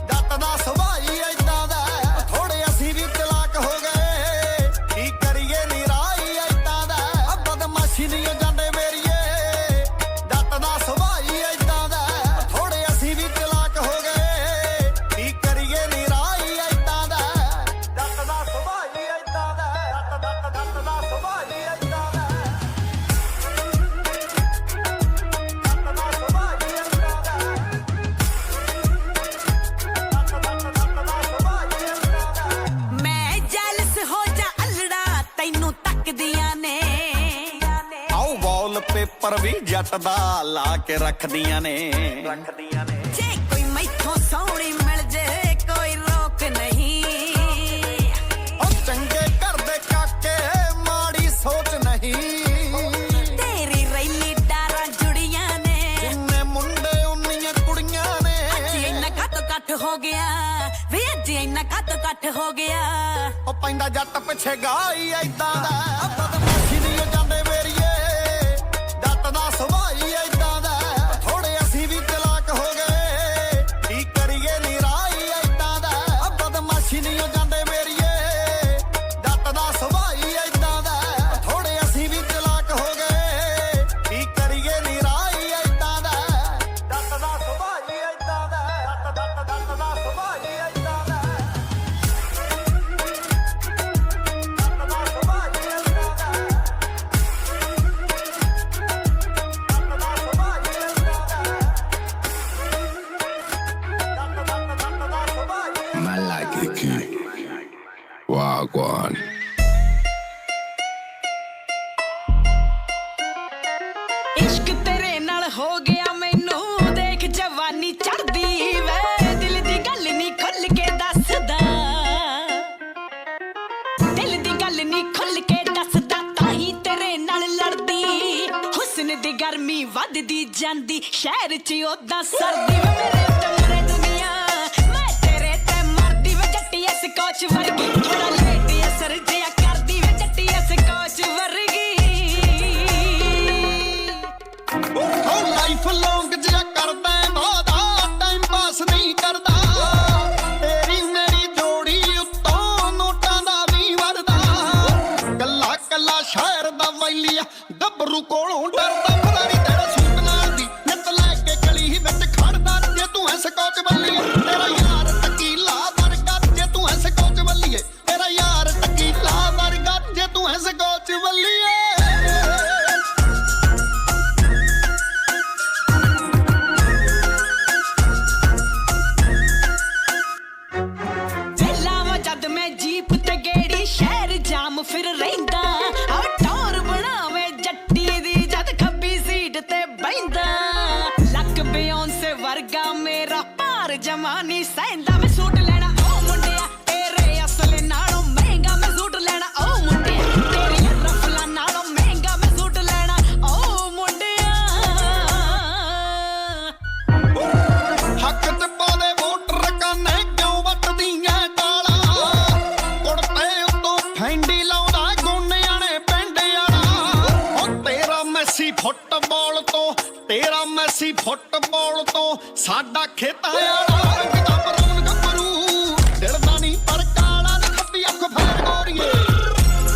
ਜੱਟ ਦਾ ਸੁਭਾਅ ਹੀ ਏਦਾਂ ਦਾ ਥੋੜੇ ਅਸੀਂ ਵੀ ਚਲਾਕ ਹੋ ਗਏ ਕੀ ਕਰੀਏ ਨੀ ਰਾਹੀ ਏਦਾਂ ਦਾ ਬਦਮਾਸ਼ੀ ਨਹੀਂ ਉਹ ਜਾਂਦੇ ਮੇਰੀਏ ਜੱਟ ਦਾ ਸੁਭਾਅ ਹੀ ਏਦਾਂ ਦਾ ਥੋੜੇ ਅਸੀਂ ਵੀ ਚਲਾਕ ਹੋ ਗਏ ਕੀ ਕਰੀਏ ਨੀ ਰਾਹੀ ਏਦਾਂ ਦਾ ਜੱਟ ਦਾ ਸੁਭਾਅ ਹੀ ਏਦਾਂ ਦਾ ਜੱਟ ਦਾ ਸੁਭਾਅ ਹੀ ਏਦਾਂ ਦਾ ਮੈਂ ਜੈਲਸ ਹੋ ਜਾ ਅਲੜਾ ਤੈਨੂੰ ਤੱਕਦੀਆਂ ਨੇ ਆਓ ਵਾਲਪੇਪਰ ਵੀ ਜੱਟ ਦਾ ਲਾ ਕੇ ਰੱਖਦੀਆਂ ਨੇ ਜੇ ਕੋਈ ਮੈਥੋਂ ਸੋਹਣੀ ਮਿਲ ਜੇ ਕੋਈ ਰੋਕ ਨਹੀਂ ਉਹ ਚੰਗੇ ਘਰ ਦੇ ਕਾਕੇ ਮਾੜੀ ਸੋਚ ਨਹੀਂ ਤੇਰੀ ਰੈਲੀ ਡਾਰਾਂ ਜੁੜੀਆਂ ਨੇ ਜਿੰਨੇ ਮੁੰਡੇ ਉਨੀਆਂ ਕੁੜੀਆਂ ਨੇ ਅੱਜ ਇੰਨਾ ਘੱਟ ਹੋ ਗਿਆ ਵੇ ਅੱਜ ਇੰਨਾ ਘੱਟ ਹੋ ਗਿਆ ਉਹ ਪੈਂਦਾ ਜੱਟ ਪਿੱਛੇ ਗਾਈ ਏਦਾਂ ਦਾ ਬਦਮਾਸ਼ੀ ਨਹੀਂ ਉਹ ਜਾਂਦੇ ਮੇਰੀਏ ਜੱਟ ਦਾ ਸੁਭਾਅ ਹੀ ਏਦਾਂ ਦਾ ਥੋੜੇ ਅਸੀਂ ਵੀ ਚਲਾਕ ਹੋ ਗਏ ਕੀ ਕਰੀਏ ਨੀ ਰਾਹੀ ਏਦਾਂ ਦਾ ਬਦਮਾਸ਼ੀ ਨਹੀਂ ਉਹ ਜਾਂਦੇ ਮੇਰੀਏ ਜੱਟ ਦਾ ਸੁਭਾਅ ਹੀ ਏਦਾਂ ਦਾ ਥੋੜੇ ਅਸੀਂ ਵੀ ਚਲਾਕ ਹੋ ਗਏ ਕੀ ਕਰੀਏ ਨੀ ਰਾਹੀ ਏਦਾਂ ਦਾ ਜੱਟ ਦਾ ਸੁਭਾਅ ਹੀ ਏਦਾਂ ਦਾ ਜੱਟ ਦਾ ਸੁਭਾਅ ਹੀ ਏਦਾਂ ਦਾ I like it cute. Wagwan. ਇਸ਼ਕ ਤੇਰੇ ਨਾਲ ਹੋ ਗਿਆ ਮੈਨੂੰ ਦੇਖ ਜਵਾਨੀ ਚੜਦੀ ਵੇ ਦਿਲ ਦੀ ਗੱਲ ਨਹੀਂ ਖੁੱਲ ਕੇ ਦੱਸਦਾ ਦਿਲ ਦੀ ਗੱਲ ਨਹੀਂ ਖੁੱਲ ਕੇ ਦੱਸਦਾ ਤਾਂ ਹੀ ਤੇਰੇ ਨਾਲ ਲੜਦੀ ਹੁਸਨ ਦੀ ਗਰਮੀ ਵੱਧਦੀ ਜਾਂਦੀ ਸ਼ਹਿਰ 'ਚ ਉਦਾਂ ਸਰਦੀ ਵੇ ਮੇਰੇ ਤੇ ਮਰੇ ਦੁਨੀਆ ਮੈਂ ਤੇਰੇ ਤੇ ਮਰਦੀ ਵੇ ਜੱਟੀ ਐ ਸਕੋਚ ਵਰਗੀ ਥੋੜਾ ਲੇਟ ਅਸਰ ਜਿਆ ਕਰਦੀ ਵੇ ਜੱਟੀ ਐ ਸਕੋਚ ਵਰਗੀ ਉਹ ਲਾਈਫ ਲੌਂਗ ਜਿਹਾ ਕਰਦਾ ਵਾਦਾ ਟਾਈਮ ਪਾਸ ਨਹੀਂ ਕਰਦਾ ਤੇਰੀ ਮੇਰੀ ਜੋੜੀ ਉੱਤੋਂ ਨੋਟਾਂ ਦਾ ਵੀ ਵਰਦਾ ਕੱਲਾ ਕੱਲਾ ਸ਼ਾਇਰ ਦਾ ਵੈਲੀਆ ਗੱਭਰੂ ਕੋਲੋਂ ਡਰਦਾ ਫਰਾਰੀ ਤੇਰਾ ਸੂਟ ਨਾਲ ਦੀ ਨਿੱਤ ਲੈ ਕੇ ਗਲੀ ਵਿੱਚ ਖੜਦਾ ਜੇ ਤੂੰ ਐ ਸਕੋਚ ਵੱਲੀਏ ਤੇਰਾ ਯਾਰ ਟਕੀਲਾ ਵਰਗਾ ਜੇ ਤੂੰ ਐ ਸਕੋਚ ਵੱਲੀਏ ਤੇਰਾ ਯਾਰ ਟਕੀਲਾ ਵਰਗਾ ਜੇ ਤੂੰ ਐ ਸਕੋਚ ਵੱਲੀਏ ਲਾਵਾਂ ਜਦ ਮੈਂ ਜੀਪ ਤੇ ਗੇੜੀ ਸ਼ਹਿਰ ਜਾਮ ਫਿਰ ਰਹਿੰਦਾ ਆ ਟੌਰ ਬਣਾਵੇ ਜੱਟੀ ਦੀ ਜਦ ਖੱਬੀ ਸੀਟ ਤੇ ਬੈਂਦਾ ਲੱਕ ਬਿਯੋਂਸੇ ਵਰਗਾ ਮੇਰਾ ਭਾਰ ਜਮਾਨੀ ਸਹਿੰਦਾ ਮੈਂ ਸੂਟ ਲੈਣਾ ਉਹ ਮੁੰਡਿਆ ਤੇਰੇ ਅਸਲ ਨਾਲੋਂ ਮਹਿੰਗਾ ਮੈਂ ਸੂਟ ਲੈਣਾ ਉਹ ਮੁੰਡਿਆ ਤੇਰੀਆਂ ਰਫਲਾਂ ਨਾਲੋਂ ਮਹਿੰਗਾ ਮੈਂ ਸੂਟ ਲੈਣਾ ਉਹ ਮੁੰਡਿਆ ਹੱਕ ਚ ਪਾਦੇ ਵੋਟਰ ਕਾਨੇ ਕਿਉਂ ਵੱਟਦੀਆਂ ਟਾਲਾਂ ਕੁੜਤੇ ਉੱਤੋਂ ਫੈਂਡੀ ਲਾਉਂਦਾ ਗੋਨਿਆਂ ਨੇ ਪਿੰਡ ਵਾਲਾ ਉਹ ਤੇਰਾ ਮੈਸੀ ਫੁੱਟਬਾਲ ਤੋਂ ਸਾਡਾ ਖੇਤਾਂ ਵਾਲਾ ਰੰਗ ਦਾ ਬਰਾਉਨ ਗੱਭਰੂ ਦਿਲਦਾ ਨਹੀਂ ਪਰ ਕਾਲਾ ਨੀ ਖੱਬੀ ਅੱਖ ਫੈਰ ਗੋਰੀਏ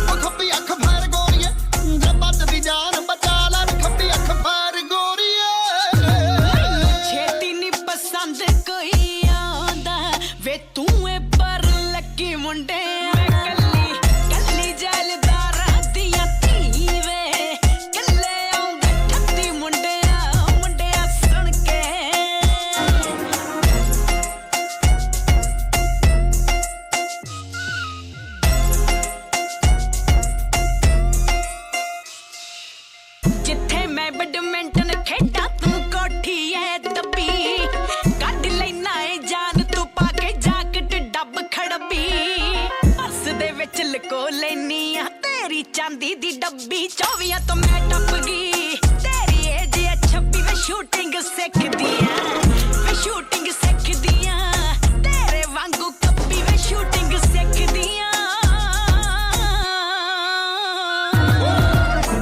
ਉਹ ਖੱਬੀ ਅੱਖ ਫੈਰ ਗੋਰੀਏ ਜੇ ਬਚਦੀ ਜਾਨ ਬਚਾ ਲੈ ਨੀ ਖੱਬੀ ਅੱਖ ਫੈਰ ਗੋਰੀਏ ਛੇਤੀ ਨੀ ਪਸੰਦ ਕੋਈ ਆਉਂਦਾ ਵੇ ਤੂੰ ਏ ਪਰ ਲੱਕੀ ਮੁੰਡੇ ਕੱਲੀ ਕੱਲੀ ਜੈਲਦਾਰਾਂ ਦੀਆਂ ਧੀ ਵੇ ਕੱਲੇ बैडमिंटन खेडा तू कोठी ऐ दबी कड लेना ए जान तू पाके जाकट डब खड़बी पर्स दे विच लको लेनी आ तेरी चांदी दी डब्बी 24 तो मैं टप गई तेरी एज है 26 मैं शूटिंग सिखदी मैं शूटिंग सिखदी तेरे वांगू कप्पी मैं शूटिंग सिखदी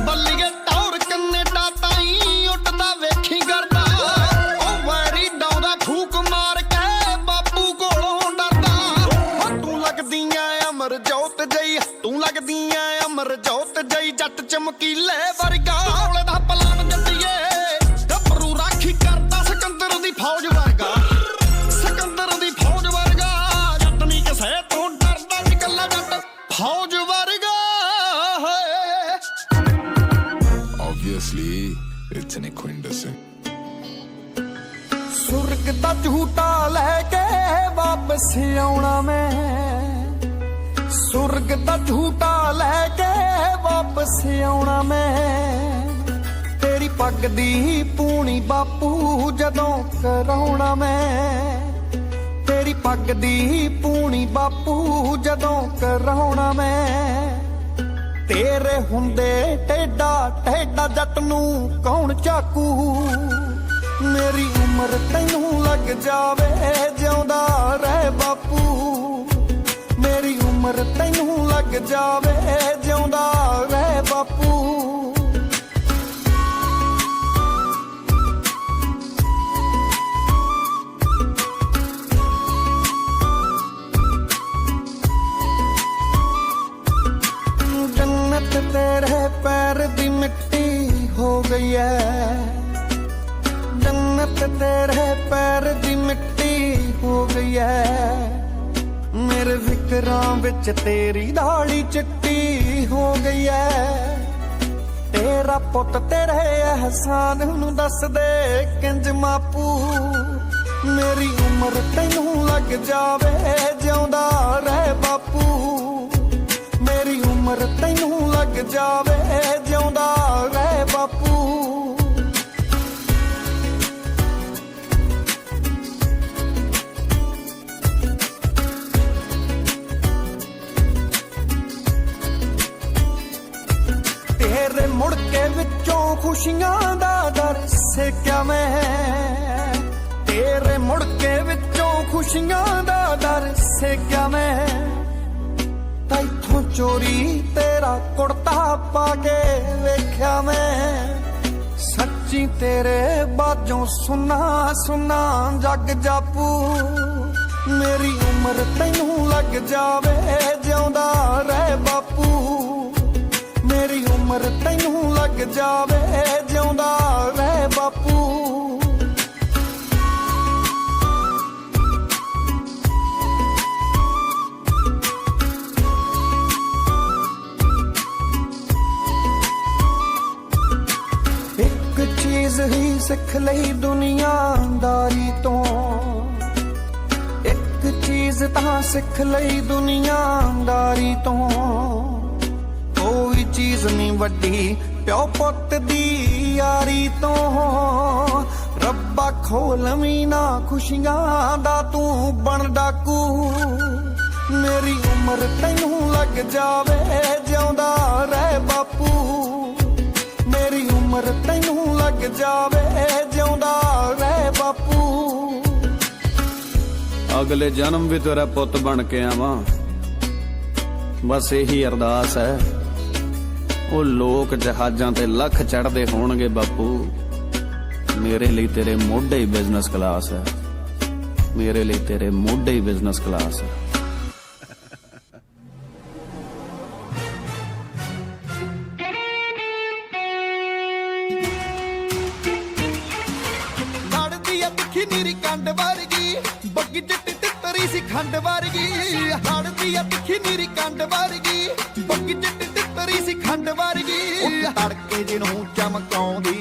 ਬੱਲੀਏ ਟੌਰ ਕੈਨੇਡਾ ਤਾਈਂ ਉੱਡਦਾ ਵੇਖੀ ਕਰਦਾ ਉਹ ਵੈਰੀ ਡਾਉਂਦਾ ਫੂਕ ਮਾਰ ਕੇ ਬਾਪੂ ਕੋਲੋਂ ਡਰਦਾ ਉਹ ਤੂੰ ਲੱਗਦੀ ਐ ਅਮਰ ਜੋਤ ਜਈ ਤੂੰ ਲੱਗਦੀ ਐ ਅਮਰ ਜੋਤ ਜਈ ਜੱਟ ਚਮਕੀਲੇ ਵਰਗਾ ਔਲੇ ਦਾ ਪਲਾਨ ਜੱਟੀਏ ਗੱਭਰੂ ਰਾਖੀ ਕਰਦਾ ਸਿਕੰਦਰ ਦੀ ਫੌਜ ਵਰਗਾ ਸਿਕੰਦਰ ਦੀ ਫੌਜ ਵਰਗਾ ਜੱਟ ਨਹੀਂ ਕਿਸੇ ਤੋਂ ਡਰਦਾ ਨਿਕਲਣਾ ਜੱਟ ਫੌਜ ਵਰਗਾ Obviously, it's an equidistant. ਸੁਰਗ ਦਾ ਝੂਟਾ ਲੈ ਕੇ ਵਾਪਸ ਆਉਣਾ ਮੈਂ ਸੁਰਗ ਦਾ ਝੂਟਾ ਲੈ ਕੇ ਵਾਪਸ ਆਉਣਾ ਮੈਂ ਤੇਰੀ ਪੱਗ ਦੀ ਪੂਣੀ ਬਾਪੂ ਜਦੋਂ ਕਰਾਉਣਾ ਮੈਂ ਤੇਰੀ ਪੱਗ ਦੀ ਪੂਣੀ ਬਾਪੂ ਜਦੋਂ ਕਰਾਉਣਾ ਮੈਂ ਤੇਰੇ ਹੁੰਦੇ ਟੇਡਾ ਟੇਡਾ ਜੱਟ ਨੂੰ ਕੌਣ ਚਾਕੂ ਮੇਰੀ ਉਮਰ ਤੈਨੂੰ ਲੱਗ ਜਾਵੇ ਜਿਉਂਦਾ ਰਹਿ ਬਾਪੂ ਮੇਰੀ ਉਮਰ ਤੈਨੂੰ ਲੱਗ ਜਾਵੇ ਜਿਉਂਦਾ ਰਹਿ ਬਾਪੂ जन्नत तेरे पैर दी मिट्टी हो गई है जन्नत तेरे पैर दी मिट्टी हो गई है मेरे फिकरां विच तेरी दाढ़ी चिट्टी हो गई है तेरा पुत तेरे एहसान नूं दस दे किंज मापू मेरी उम्र तैनूं लग जावे जिउंदा रह बापू मेरी उम्र तैनूं लग जावे जिउंदा रह बापू तेरे मुड़के विचों खुशियां दा दर सेक्या मैं तेरे मुड़के विचों खुशियां दा दर सेक्या मैं तैथों चोरी तेरा कुर्ता पाके वेख्या मैं सच्ची तेरे बाजों सुना सुना जग जापू मेरी उम्र तैनूं लग जावे जिउंदा रह बापू मेरी उम्र तैनूं लग जावे जिउंदा रह बापू चीज ही सिख लई दुनियादारी तो एक चीज तां सिख लई दुनियादारी तो कोई चीज नहीं वड्डी प्यो पुत दी यारी तो रब्बा खोल मीना खुशियां दा तू बन डाकू मेरी उम्र तैनूं लग जावे जिउंदा रह बापू मेरी उम्र तैनूं लग जावे जिउंदा रह बापू अगले जन्म भी तेरा पुत बन के आवां बस यही अरदास है ਉਹ ਲੋਕ ਜਹਾਜ਼ਾਂ ਤੇ ਲੱਖ ਚੜਦੇ ਹੋਣਗੇ ਬਾਪੂ ਮੇਰੇ ਲਈ ਤੇਰੇ ਮੋਢੇ ਹੀ ਬਿਜ਼ਨਸ ਕਲਾਸ ਹੈ ਮੇਰੇ ਲਈ ਤੇਰੇ ਮੋਢੇ ਹੀ ਬਿਜ਼ਨਸ ਕਲਾਸ ਹੈ ਲੜਦੀ ਆ ਤਿੱਖੀ ਨੀਰੀ ਕੰਡ ਵਰਗੀ ਬੱਗੀ ਚਿੱਟੀ ਤਿੱਤਰੀ ਸੀ ਖੰਡ ਵਰਗੀ ਲੜਦੀ ਆ ਤਿੱਖੀ ਨੀਰੀ ਕੰਡ ਵਰਗੀ ਬੱਗੀ ਚਿੱਟੀ ਤਿੱਤਰੀ ਸੀ ਖੰਡ ਵਰਗੀ ਤੜਕੇ ਜਿਹਨੂੰ ਚਮਕਾਉਂਦੀ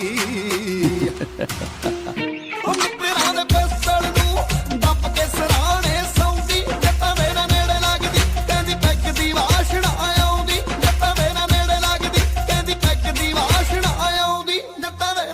ਉਹ ਮਿੱਤਰਾਂ ਦੇ ਪਿਸਤਲ ਨੂੰ ਦੱਬ ਕੇ ਸਰਾਣੇ ਸੌਂਦੀ ਜੱਟਾਂ ਮੇਰੇ ਨੇੜੇ ਲੱਗਦੀ ਕਹਿੰਦੀ ਪੈਗ ਦੀ ਵਾਸ਼ਨਾ ਆਉਂਦੀ ਜੱਟਾਂ ਮੇਰੇ ਨੇੜੇ ਲੱਗਦੀ ਕਹਿੰਦੀ ਪੈਗ ਦੀ ਵਾਸ਼ਨਾ ਆਉਂਦੀ ਜੱਟਾਂ ਮੇਰੇ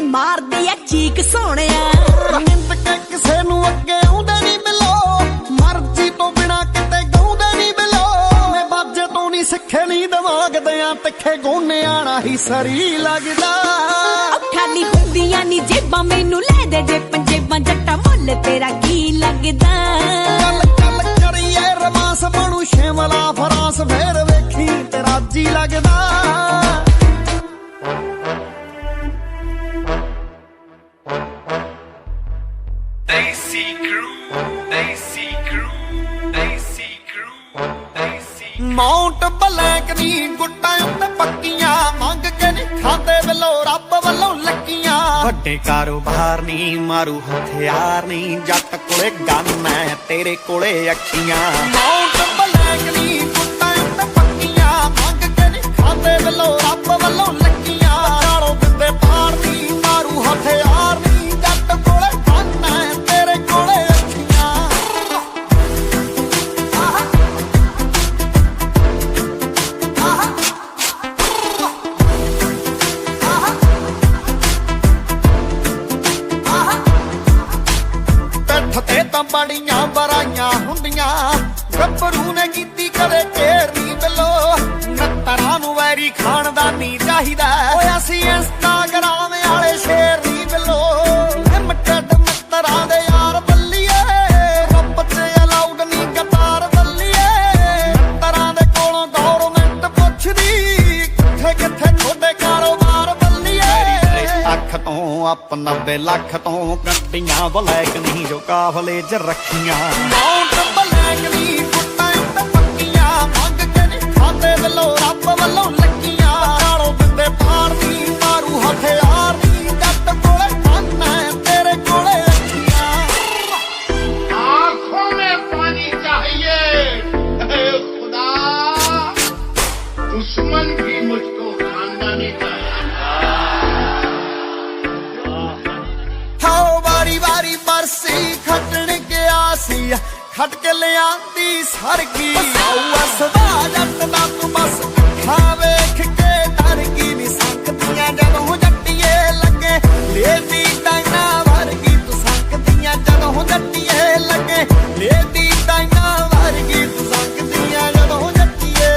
ਦੀ ਮਾਰਦੀ ਐ ਚੀਕ ਸੋਹਣਿਆ ਨਿੰਦ ਕੇ ਕਿਸੇ ਨੂੰ ਅੱਗੇ ਆਉਂਦੇ ਨਹੀਂ ਮਿਲੋ ਮਰਜ਼ੀ ਤੋਂ ਬਿਨਾ ਕਿਤੇ ਗਾਉਂਦੇ ਨਹੀਂ ਮਿਲੋ ਮੈਂ ਬਾਜੇ ਤੋਂ ਨਹੀਂ ਸਿੱਖੇ ਨਹੀਂ ਦਿਮਾਗ ਦਿਆਂ ਤਿੱਖੇ ਗੋਨਿਆਂ ਨਾਲ ਹੀ ਸਰੀ ਲੱਗਦਾ ਖਾਲੀ ਹੁੰਦੀਆਂ ਨੀ ਜੇਬਾਂ ਮੈਨੂੰ ਲੈ ਦੇ ਜੇ ਪੰਜੇਬਾਂ ਜੱਟਾ ਮੁੱਲ ਤੇਰਾ ਕੀ ਲੱਗਦਾ ਚੱਲ ਚੱਲ ਕਰੀਏ ਰਮਾਸ ਬਣੂ ਸ਼ਿਮਲਾ ਫਰਾਂਸ ਫੇਰ ਵੇਖੀ ਤੇਰਾ ਜੀ ਲੱਗਦਾ Desi Crew, Desi Crew, Desi Crew, Desi Mount black ਨੀ ਗੁੱਟਾਂ ਉੱਤੇ ਪੱਕੀਆਂ ਮੰਗ ਕੇ ਨਹੀਂ ਖਾਂਦੇ ਵੱਲੋਂ ਰੱਬ ਵੱਲੋਂ ਲੱਕੀਆਂ ਵੱਡੇ ਕਾਰੋਬਾਰ ਨੀ ਮਾਰੂ ਹਥਿਆਰ ਨੀ ਜੱਟ ਕੋਲੇ ਗਨ ਐ ਤੇਰੇ ਕੋਲੇ ਅੱਖੀਆਂ ਮਾਊਂਟ ਬਲੈਕ ਨੀ ਗੁੱਟਾਂ ਉੱਤੇ ਪੱਕੀਆਂ ਮੰਗ ਕੇ ਨਹੀਂ ਖਾਂਦੇ ਵੱਲੋਂ ਰੱਬ ਵੱਲੋਂ ਲੱਕੀਆਂ ਨਾਲੋਂ ਦਿੰਦੇ ਪਾਰ ਨੀ ਮਾਰੂ ਹਥਿਆਰ ਨੀ ਜੱਟ ਕੋਲੇ ਗਨ ਐ ਤੇਰੇ ਕੋਲੇ ਅੱਖੀਆਂ ਪਿੱਠ ਤੇ ਤਾਂ ਬੜੀਆਂ ਬਰਾਈਆਂ ਹੁੰਦੀਆਂ ਗੱਭਰੂ ਨੇ ਕੀਤੀ ਕਦੇ ਘੇਰ ਨਹੀਂ ਬਿੱਲੋ ਨੱਤਰਾਂ ਨੂੰ ਵੈਰੀ ਖਾਨਦਾਨੀ ਚਾਹੀਦਾ ਓਏ ਅਸੀਂ ਇੰਸਟਾਗ੍ਰਾਮ ਵਾਲੇ ਸ਼ੇਰ ਨਹੀਂ ਬਿੱਲੋ ਲਿਮਟਡ ਮਿੱਤਰਾਂ ਦੇ ਯਾਰ ਬੱਲੀਏ ਰੱਬ ਚ ਅਲਾਉਡ ਨਹੀਂ ਗਤਾਰ ਬੱਲੀਏ ਨੱਤਰਾਂ ਦੇ ਕੋਲੋਂ ਗੌਰਮੈਂਟ ਪੁੱਛਦੀ ਕਿੱਥੇ ਕਿੱਥੇ ਤੁਹਾਡੇ ਕਾਰੋਬਾਰ ਬੱਲੀਏ ਅੱਖ ਤੋਂ ਆਪ 90 ਲੱਖ ਤੋਂ ਗੱਡੀਆਂ ਬਲੈਕ ਨਹੀਂ ਜੋ ਕਾਫਲੇ 'ਚ ਰੱਖੀਆਂ ਮਾਊਂਟ ਬਲੈਕ ਨਹੀਂ ਗੁੱਟਾਂ ਉੱਤੇ ਪੱਕੀਆਂ ਮੰਗ ਕੇ ਨਹੀਂ ਖਾਂਦੇ ਵੱਲੋਂ ਰੱਬ ਵੱਲੋਂ ਲੱਕੀਆਂ ਨਾਲੋਂ ਦਿੰਦੇ ਪਾਰ ਨਹੀਂ ਮਾਰੂ ਹਥਿਆਰ ਨਹੀਂ ਜੱਟ ਕੋਲੇ ਗਨ ਐ ਤੇਰੇ ਕੋਲੇ ਅੱਖੀਆਂ आंखों में पानी चाहिए हे खुदा दुश्मन भी मुझको खानदानी ਹਾਓ ਵਾਰੀ ਵਾਰੀ ਬਰਸੀ ਖੱਟਣ ਗਿਆ ਸੀ ਖੱਟ ਕੇ ਲਿਆਂਦੀ ਸਰਗੀ ਆਉ ਅਸਦਾ ਜੱਟ ਦਾ ਤੂੰ ਬਸ ਅੱਖਾਂ ਵੇਖ ਕੇ ਡਰ ਗਈ ਨੀ ਸੰਕਦੀਆਂ ਜਦੋਂ ਜੱਟੀਏ ਲੱਗੇ ਲੇਡੀ ਡਾਇਨਾ ਵਰਗੀ ਤੂੰ ਸੰਕਦੀਆਂ ਜਦੋਂ ਜੱਟੀਏ ਲੱਗੇ ਲੇਡੀ ਡਾਇਨਾ ਵਰਗੀ ਤੂੰ ਸੰਕਦੀਆਂ ਜਦੋਂ ਜੱਟੀਏ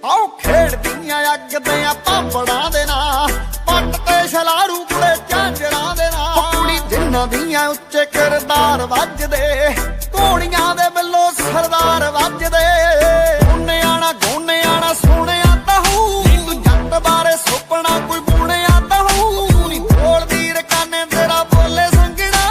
ਆਉ ਖੇਡਦੀਆਂ ਅੱਗ ਦੇ ਪਾਪੜਾਂ ਦੇ ਨਾਲ ਪੱਟ ਤੇ ਛਲਾਰੂ ਕੁੜੇ ਝਾਂਜਰਾਂ ਦੇ ਨਾਲ ਕੁੜੀ ਜਿਨ੍ਹਾਂ ਦੀਆਂ ਉੱਚੇ ਕਿਰਦਾਰ ਵੱਜਦੇ ਘੋੜੀਆਂ ਦੇ ਵੱਲੋਂ ਸਰਦਾਰ ਵੱਜਦੇ ਗੋਨਿਆਣਾ ਸੋਹਣਿਆ ਤਹੂ ਤੂੰ ਜੱਟ ਬਾਰੇ ਸੁਪਨਾ ਕੋਈ ਬੁਣਿਆ ਤਹੂ ਨੀ ਬੋਲਦੀ ਰਕਾਨੇ ਤੇਰਾ ਬੋਲੇ ਸੰਗਣਾ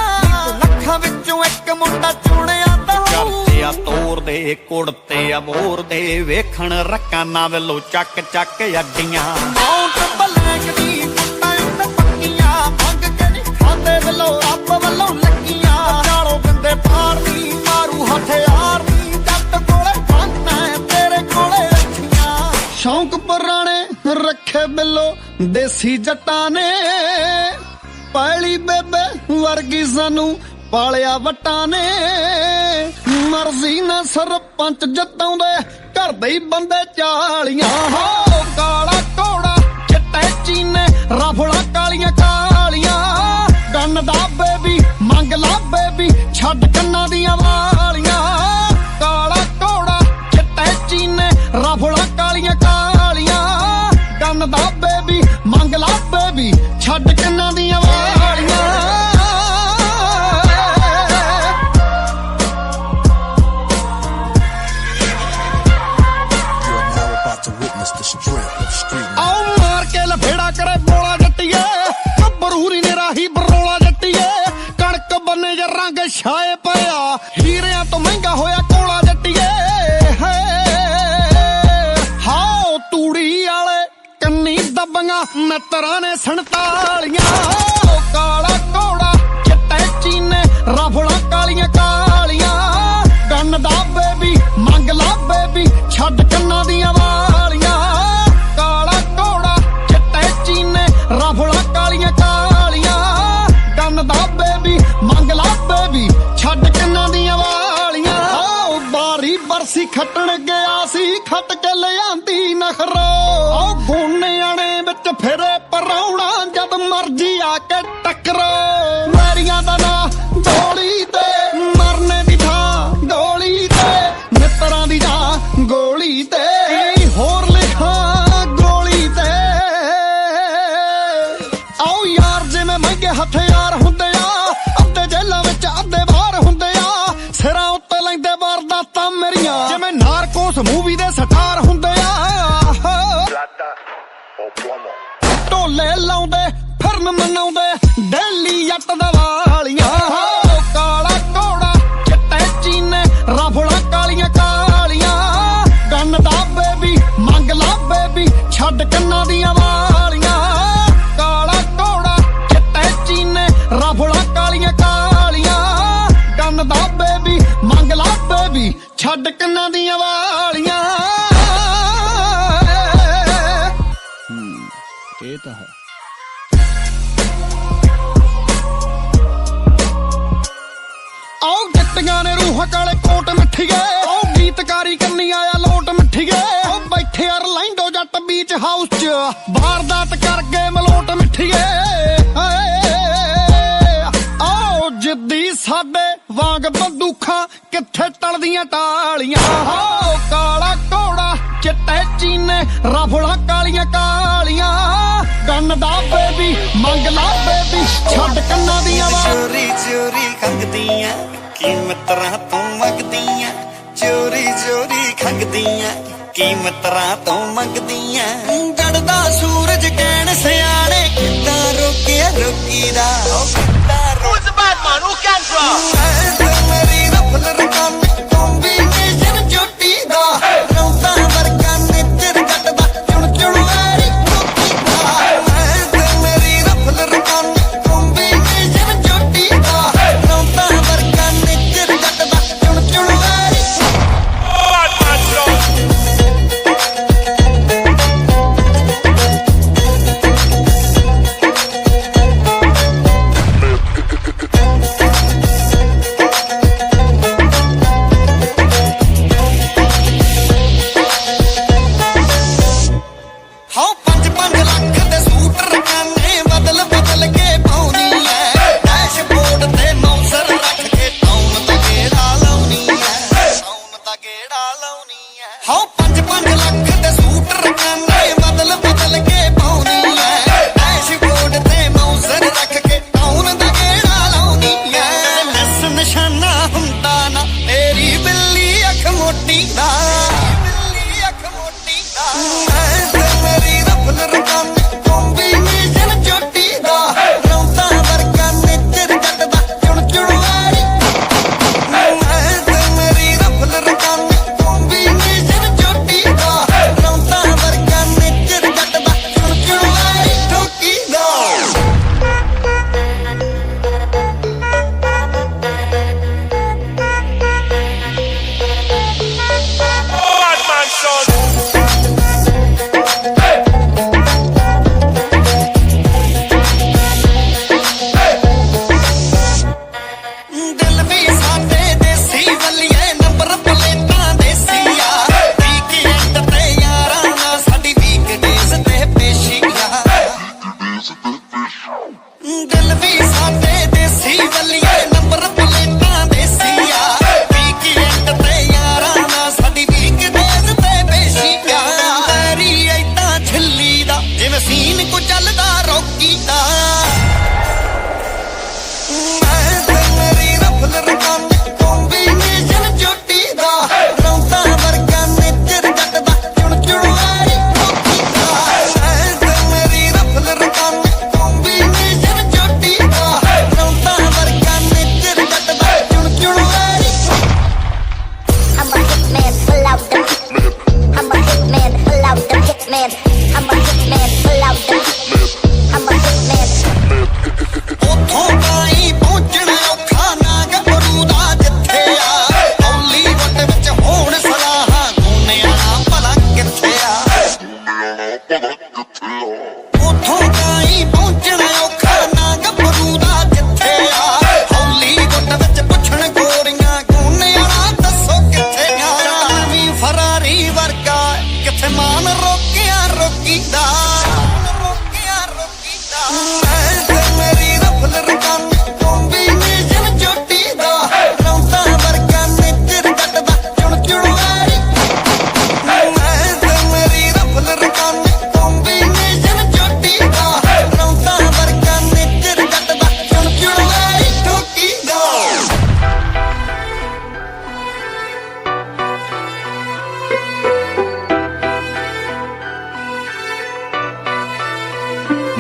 ਲੱਖਾਂ ਵਿੱਚੋਂ ਇੱਕ ਮੁੰਡਾ ਚੁਣਿਆ ਤਹੂ ਕਰਤੇ ਆ ਤੋਰ ਦੇ ਕੁੜਤੇ ਆ ਮੋਰ ਦੇ ਵੇਖਣ ਰਕਾਨਾ ਵੱਲੋਂ ਚੱਕ ਚੱਕ ਅੱਡੀਆਂ ਮਾਊਂਟ ਬਲੈਕ ਦੀ ਗੁੱਟਾਂ ਉੱਤੇ ਪੱਕੀਆਂ ਮੰਗ ਕੇ ਨਹੀਂ ਖਾਂਦੇ ਵੱਲੋਂ ਰੱਬ ਵੱਲੋਂ ਲੱਕੀਆਂ ਨਾਲੋਂ ਦਿੰਦੇ ਪਾਰ ਨਹੀਂ ਮਾਰੂ ਹਥਿਆਰ ਨਹੀਂ ਜੱਟ ਕੋਲੇ ਗਨ ਐ ਤੇਰੇ ਕੋਲੇ ਅੱਖੀਆਂ ਸ਼ੌਂਕ ਪੁਰਾਣੇ ਰੱਖੇ ਬਿੱਲੋ ਦੇਸੀ ਜੱਟਾਂ ਨੇ ਪਾਲੀ ਬੇਬੇ ਵਰਗੀ ਸਾਨੂੰ ਪਾਲਿਆ ਵਟਾਂ ਨੇ ਮਰਜ਼ੀ ਨਾ ਸਰਪੰਚ ਜਤਾਉਂਦੇ ਘਰ ਦੇ ਹੀ ਬੰਦੇ 40 ਹੋ ਕਾਲਾ ਘੋੜਾ ਚਿੱਟੇ ਚੀਨੇ ਰਫਲਾ ਕਾਲੀਆਂ ਕਾਲੀਆਂ ਗੰਨ ਦਾ ਬੇਬੀ ਮੰਗ ਲਾ ਬੇਬੀ ਛੱਡ ਕੰਨਾਂ ਦੀਆਂ ਵਾਲੀਆਂ ਕਾਲਾ ਘੋੜਾ ਚਿੱਟੇ ਚੀਨੇ ਰਫਲਾ ਕਾਲੀਆਂ ਕਾਲੀਆਂ ਗੰਨ ਦਾ ਬੇਬੀ ਮੰਗ ਲਾ ਬੇਬੀ ਛੱਡ ਕੰਨਾਂ ਦੀਆਂ ਵਾਲੀਆਂ ਆਉ ਮਾਰ ਕੇ ਲਫੇੜਾ ਕਰੇ ਬੋਲਾ ਜੱਟੀਏ ਬਰੂਰੀ ਨੇ ਰਾਹੀ ਬਰੋਲਾ ਜੱਟੀਏ ਕਣਕ ਬੰਨੇ ਜੇ ਰੰਗ ਛਾਏ ਪਿਆ ਹੀਰਿਆਂ ਤੋਂ ਮਹਿੰਗਾ ਹੋਇਆ ਕੋਲਾ ਜੱਟੀਏ ਹਾਓ ਤੂੜੀ ਵਾਲੇ ਕੰਨੀ ਦੱਬੀਆਂ ਮਿੱਤਰਾਂ ਨੇ 47 ਕਾਲਾ ਘੋੜਾ ਚਿੱਟੇ ਚੀਨੇ ਰਫਲਾ ਕਾਲੀਆਂ ਕਾਲੀਆਂ ਗੰਨ ਦਾ ਬੇਬੀ ਮੰਗ ਲਾ ਬੇਬੀ ਛੱਡ ਕੰਨਾਂ ਦੀਆਂ ਵਾਲੀਆਂ ਕਾਲਾ ਘੋੜਾ ਚਿੱਟੇ ਚੀਨੇ ਰਫਲਾ ਕਾਲੀਆਂ ਕਾਲੀਆਂ ਗੰਨ ਦਾ ਬੇਬੀ ਮੰਗ ਲਾ ਬੇਬੀ ਛੱਡ ਕੰਨਾਂ ਦੀਆਂ ਵਾਲੀਆਂ ਆਓ ਬਾਰੀ ਬਰਸੀ ਖੱਟਣ ਗਿਆ ਸੀ ਖੱਟ ਕੇ ਲਿਆਂਦੀ ਨਖਰੋ ਆਓ ਗੋਨਿਆਣੇ ਵਿੱਚ ਕੇ ਟੱਕਰੋ ਵੈਰੀਆਂ ਦਾ ਨਾਂ ਗੋਲੀ ਤੇ ਮਰਨੇ ਦੀ ਥਾਂ ਗੋਲੀ ਤੇ ਮਿੱਤਰਾਂ ਦੀ ਜਾਂ ਗੋਲੀ ਤੇ ਹੋਰ ਲਿਖਾਂ ਗੋਲੀ ਤੇ ਆਓ ਯਾਰ ਜਿਵੇਂ ਮਹਿੰਗੇ ਹਥਿਆਰ ਹੁੰਦੇ ਆ ਅੱਧੇ ਜੇਲਾਂ ਵਿੱਚ ਅੱਧੇ ਬਾਹਰ ਹੁੰਦੇ ਆ ਸਿਰਾਂ ਉੱਤੇ ਲੈਂਦੇ ਵਾਰਦਾਤਾਂ ਮੇਰੀਆਂ ਜਿਵੇਂ ਨਾਰਕੋਸ ਮੂਵੀ ਦੇ ਸਟਾਰ ਹੁੰਦੇ ਆ ਢੋਲੇ ਲਾਉਂਦੇ ਫਿਰਨ ਮਨਾਉਂਦੇ ਡੇਲੀ ਜੱਟ ਦਾ ਵਾਲੀਆਂ ਕਾਲਾ ਘੋੜਾ ਚਿੱਟੇ ਚੀਨੇ ਰਫਲਾਂ ਕਾਲੀਆਂ ਕਾਲੀਆਂ ਗੰਨ ਦਾ ਬੇਬੀ ਮੰਗ ਲਾ ਬੇਬੀ ਛੱਡ ਕੰਨਾਂ ਦੀਆਂ ਵਾਲੀਆਂ ਕਾਲਾ ਘੋੜਾ ਚਿੱਟੇ ਚੀਨੇ ਰਫਲਾਂ ਕਾਲੀਆਂ ਕਾਲੀਆਂ ਗੰਨ ਦਾ ਬੇਬੀ ਮੰਗ ਲਾ ਬੇਬੀ ਛੱਡ ਕੰਨਾਂ ਦੀਆਂ ਵਾਲੀਆਂ ਇਹ ਤਾਂ ਹੈ ਆਓ ਜੱਟੀਆਂ ਨੇ ਰੂਹ ਕਾਲੇ ਕੋਟ ਮਿੱਠੀਏ ਆਓ ਗੀਤਕਾਰੀ ਕੰਨੀ ਆਇਆ ਲੋਟ ਮਿੱਠੀਏ ਆਓ ਬੈਠੇ ਅਰਲੈਂਡੋ ਜੱਟ ਬੀਚ ਹਾਊਸ 'ਚ ਵਾਰਦਾਤ ਕਰ ਗਏ ਮਲੋਟ ਮਿੱਠੀਏ ਆਓ ਜਿੱਦੀ ਸਾਡੇ ਵਾਂਗ ਬੰਦੂਖਾਂ ਕਿੱਥੇ ਟਲਦੀਆਂ ਟਾਲੀਆਂ ਆਓ ਕਾਲਾ ਘੋੜਾ ਚਿੱਟੇ ਚੀਨੇ ਰਫਲਾਂ ਕਾਲੀਆਂ ਕਾਲੀਆਂ ਗੰਨ ਦਾ ਬੇਬੀ ਮੰਗ ਲਾ ਬੇਬੀ ਛੱਡ ਕੰਨਾਂ ਦੀਆਂ ਚੋਰੀ ਚੋਰੀ ਖੰਗਦੀਆਂ ਕੀਮਤਾਂ ਤੋਂ ਮੰਗਦੀਆਂ ਚੋਰੀ ਚੋਰੀ ਖੰਗਦੀਆਂ ਕੀਮਤਾਂ ਤੋਂ ਮੰਗਦੀਆਂ ਗੜਦਾ ਸੂਰਜ ਕਹਿਣ ਸਿਆਣੇ ਕਿੱਦਾਂ ਰੋਕਿਆ ਰੋਕੀਦਾ Who's the bad man? Who can draw? ਮੇਰੀ ਰਫਲ ਰਕਾਨ ਕੰਬੀਨੇਸ਼ਨ ਚੋਟੀ ਦਾ ਰੌਂਦਾ ਵਰਗਾ ਨਿੱਤਰ ਕੱਟਦਾ ਚੁਣ ਚੁਣ ਵਾਰੀ ਕੋਕੀਦਾ ਮੇਰੀ ਰਫਲ ਰਕਾਨ ਕੰਬੀਨੇਸ਼ਨ ਚੋਟੀ ਦਾ ਰੌਂਦਾ ਵਰਗਾ ਨਿੱਤਰ ਕੱਟਦਾ ਚੁਣ ਚੁਣ ਵਾਰੀ Bad man, draw.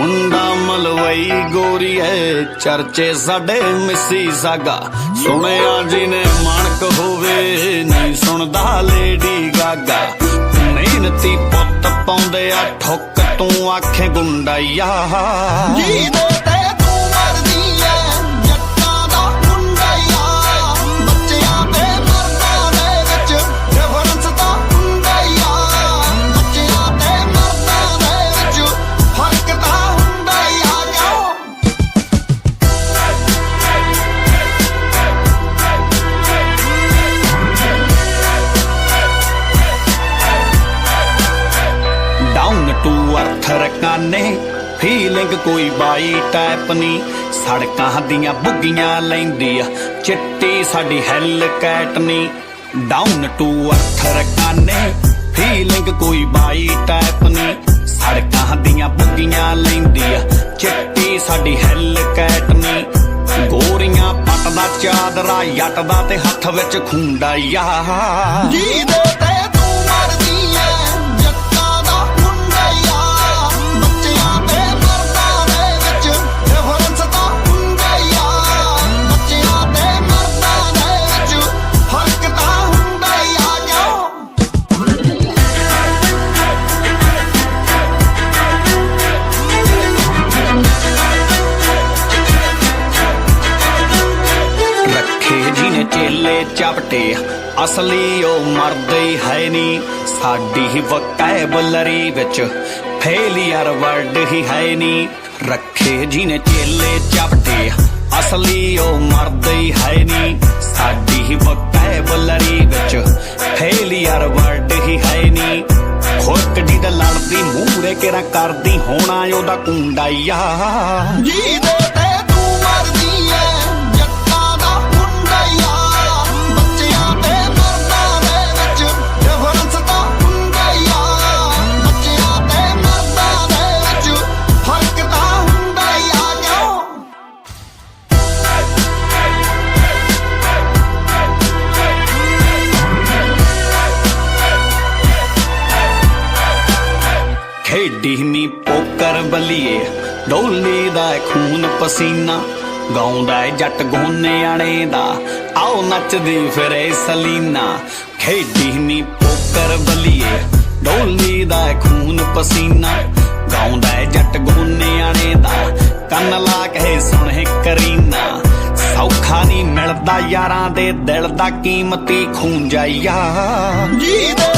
ਮੁੰਡਾ ਮਲਵਈ ਗੋਰੀ ਐ ਚਰਚੇ ਸਾਡੇ ਮਿੱਸੀ ਸਾਗਾ ਸੁਣਿਆ ਜਿਹਨੇ ਮਾਣਕ ਹੋਵੇ ਨਹੀਂ ਸੁਣਦਾ ਲੇਡੀ ਗਾਗਾ ਮਿਹਨਤੀ ਪੁੱਤ ਪਾਉਂਦੇ ਆ ਠੁੱਕ ਤੂੰ ਆਖੇ ਗੁੰਡਾਈਆ ਜਿਹਦੇ ਤੇ ਤੂੰ ਮਰਦੀ ਐ ਜੱਟਾਂ ਦਾ ਮੁੰਡਾ ਯਾਰ ਬੱਚਿਆਂ ਤੇ ਮਰਦਾਂ ਦੇ ਵਿੱਚ ਡਿਫਰੈਂਸ ਤਾਂ ਹੁੰਦਾ ਯਾਰ ਬੱਚਿਆਂ ਤੇ ਮਰਦਾਂ ਦੇ ਵਿੱਚ ਫਰਕ ਤਾਂ ਹੁੰਦਾ ਯਾਰ ਡਾਊਨ ਟੂ ਅਰਥ ਰਕਾਨੇ ਫੀਲਿੰਗ ਕੋਈ ਬਾਈ ਟਾਈਪ ਨੀ ਸੜਕਾਂ ਦੀਆਂ ਬੁੱਗੀਆਂ ਲੈਂਦੀ ਆ ਚਿੱਟੀ ਸਾਡੀ ਹੈਲ ਕੈਟ ਨੀ ਡਾਊਨ ਟੂ ਅਰਥ ਰਕਾਨੇ ਫੀਲਿੰਗ ਕੋਈ ਬਾਈ ਟਾਈਪ ਨੀ ਸੜਕਾਂ ਦੀਆਂ ਬੁੱਗੀਆਂ ਲੈਂਦੀ ਆ ਚਿੱਟੀ ਸਾਡੀ ਹੈਲ ਕੈਟ ਨੀ ਗੋਰੀਆਂ ਪੱਟ ਦਾ ਚਾਦਰਾ ਜੱਟ ਦਾ ਤੇ ਹੱਥ ਵਿੱਚ ਖੁੰਡਾ ਯਾ ਜਿਹਦੇ ਤੇ ਤੂੰ ਮਰਦੀ ਐ ਜੱਟਾਂ ਦਾ ਮੁੰਡਾ ਯਾਰ ਬੱਚਿਆਂ ਤੇ ਮਰਦਾਂ ਦੇ ਵਿੱਚ ਡਿਫਰੈਂਸ ਤਾਂ ਹੁੰਦਾ ਯਾਰ ਬੱਚਿਆਂ ਤੇ ਮਰਦਾਂ ਦੇ ਵਿੱਚ ਫਰਕ ਤਾਂ ਹੁੰਦਾ ਯਾਰ ਰੱਖੇ ਜਿਹਨੇ ਚੇਲੇ ਚਪਟੇ ਅਸਲੀ ਉਹ ਮਰਦ ਹੀ ਹੈ ਨੀ ਸਾਡੀ ਵਕੈਬਲਰੀ ਵਿੱਚ ਫੇਲੀਅਰ ਵਰਡ ਹੀ ਹੈ ਨੀ ਰੱਖੇ ਜਿਹਨੇ ਚੇਲੇ ਚਪਟੇ ਅਸਲੀ ਉਹ ਮਰਦ ਹੀ ਹੈ ਨੀ ਸਾਡੀ ਵਕੈਬਲਰੀ ਵਿੱਚ ਫੇਲੀਅਰ ਵਰਡ ਹੀ ਹੈ ਨੀ ਖੁਰਕ ਜੀ ਦਾ ਲੜਦੀ ਮੂਹਰੇ ਕਿਹੜਾ ਕਰਦੀ ਹੋਣਾ ਉਹਦਾ ਕੁੰਡਾਈਆ ਜਿਹਦੇ ਤੇ ਤੂੰ ਮਰਦੀ ਐ ਜੱਟਾਂ ਦਾ ਮੁੰਡਾ ਯਾਰ ਬੱਚਿਆਂ ਤੇ ਮਰਦਾਂ ਦੇ ਵਿੱਚ ਡਿਫਰੈਂਸ ਤਾਂ ਹੁੰਦਾ ਯਾਰ ਬੱਚਿਆਂ ਤੇ ਮਰਦਾਂ ਦੇ ਵਿੱਚ ਫਰਕ ਤਾਂ ਹੁੰਦਾ ਯਾਰ ਖੇਡੀ ਨੀ ਪੋਕਰ ਬੱਲੀਏ ਡੋਲੀ ਦਾ ਖੂਨ ਪਸੀਨਾ ਗਾਉਂਦਾ ਏ ਜੱਟ ਗੋਨਿਆਣੇ ਦਾ ਆਓ ਨੱਚਦੀ ਫਿਰੇ ਸਲੀਨਾ ਖੇਡੀ ਨੀ ਪੋਕਰ ਬੱਲੀਏ ਡੋਲੀ ਦਾ ਖੂਨ ਪਸੀਨਾ ਗਾਉਂਦਾ ਏ ਜੱਟ ਗੋਨਿਆਣੇ ਦਾ ਕੰਨ ਲਾ ਕੇ ਸੁਣੇ ਕਰੀਨਾ ਸੌਖਾ ਨਹੀਂ ਮਿਲਦਾ ਯਾਰਾਂ ਦੇ ਦਿਲ ਦਾ ਕੀਮਤੀ ਖੂੰਜਾਈਆ ਜਿਹਦੇ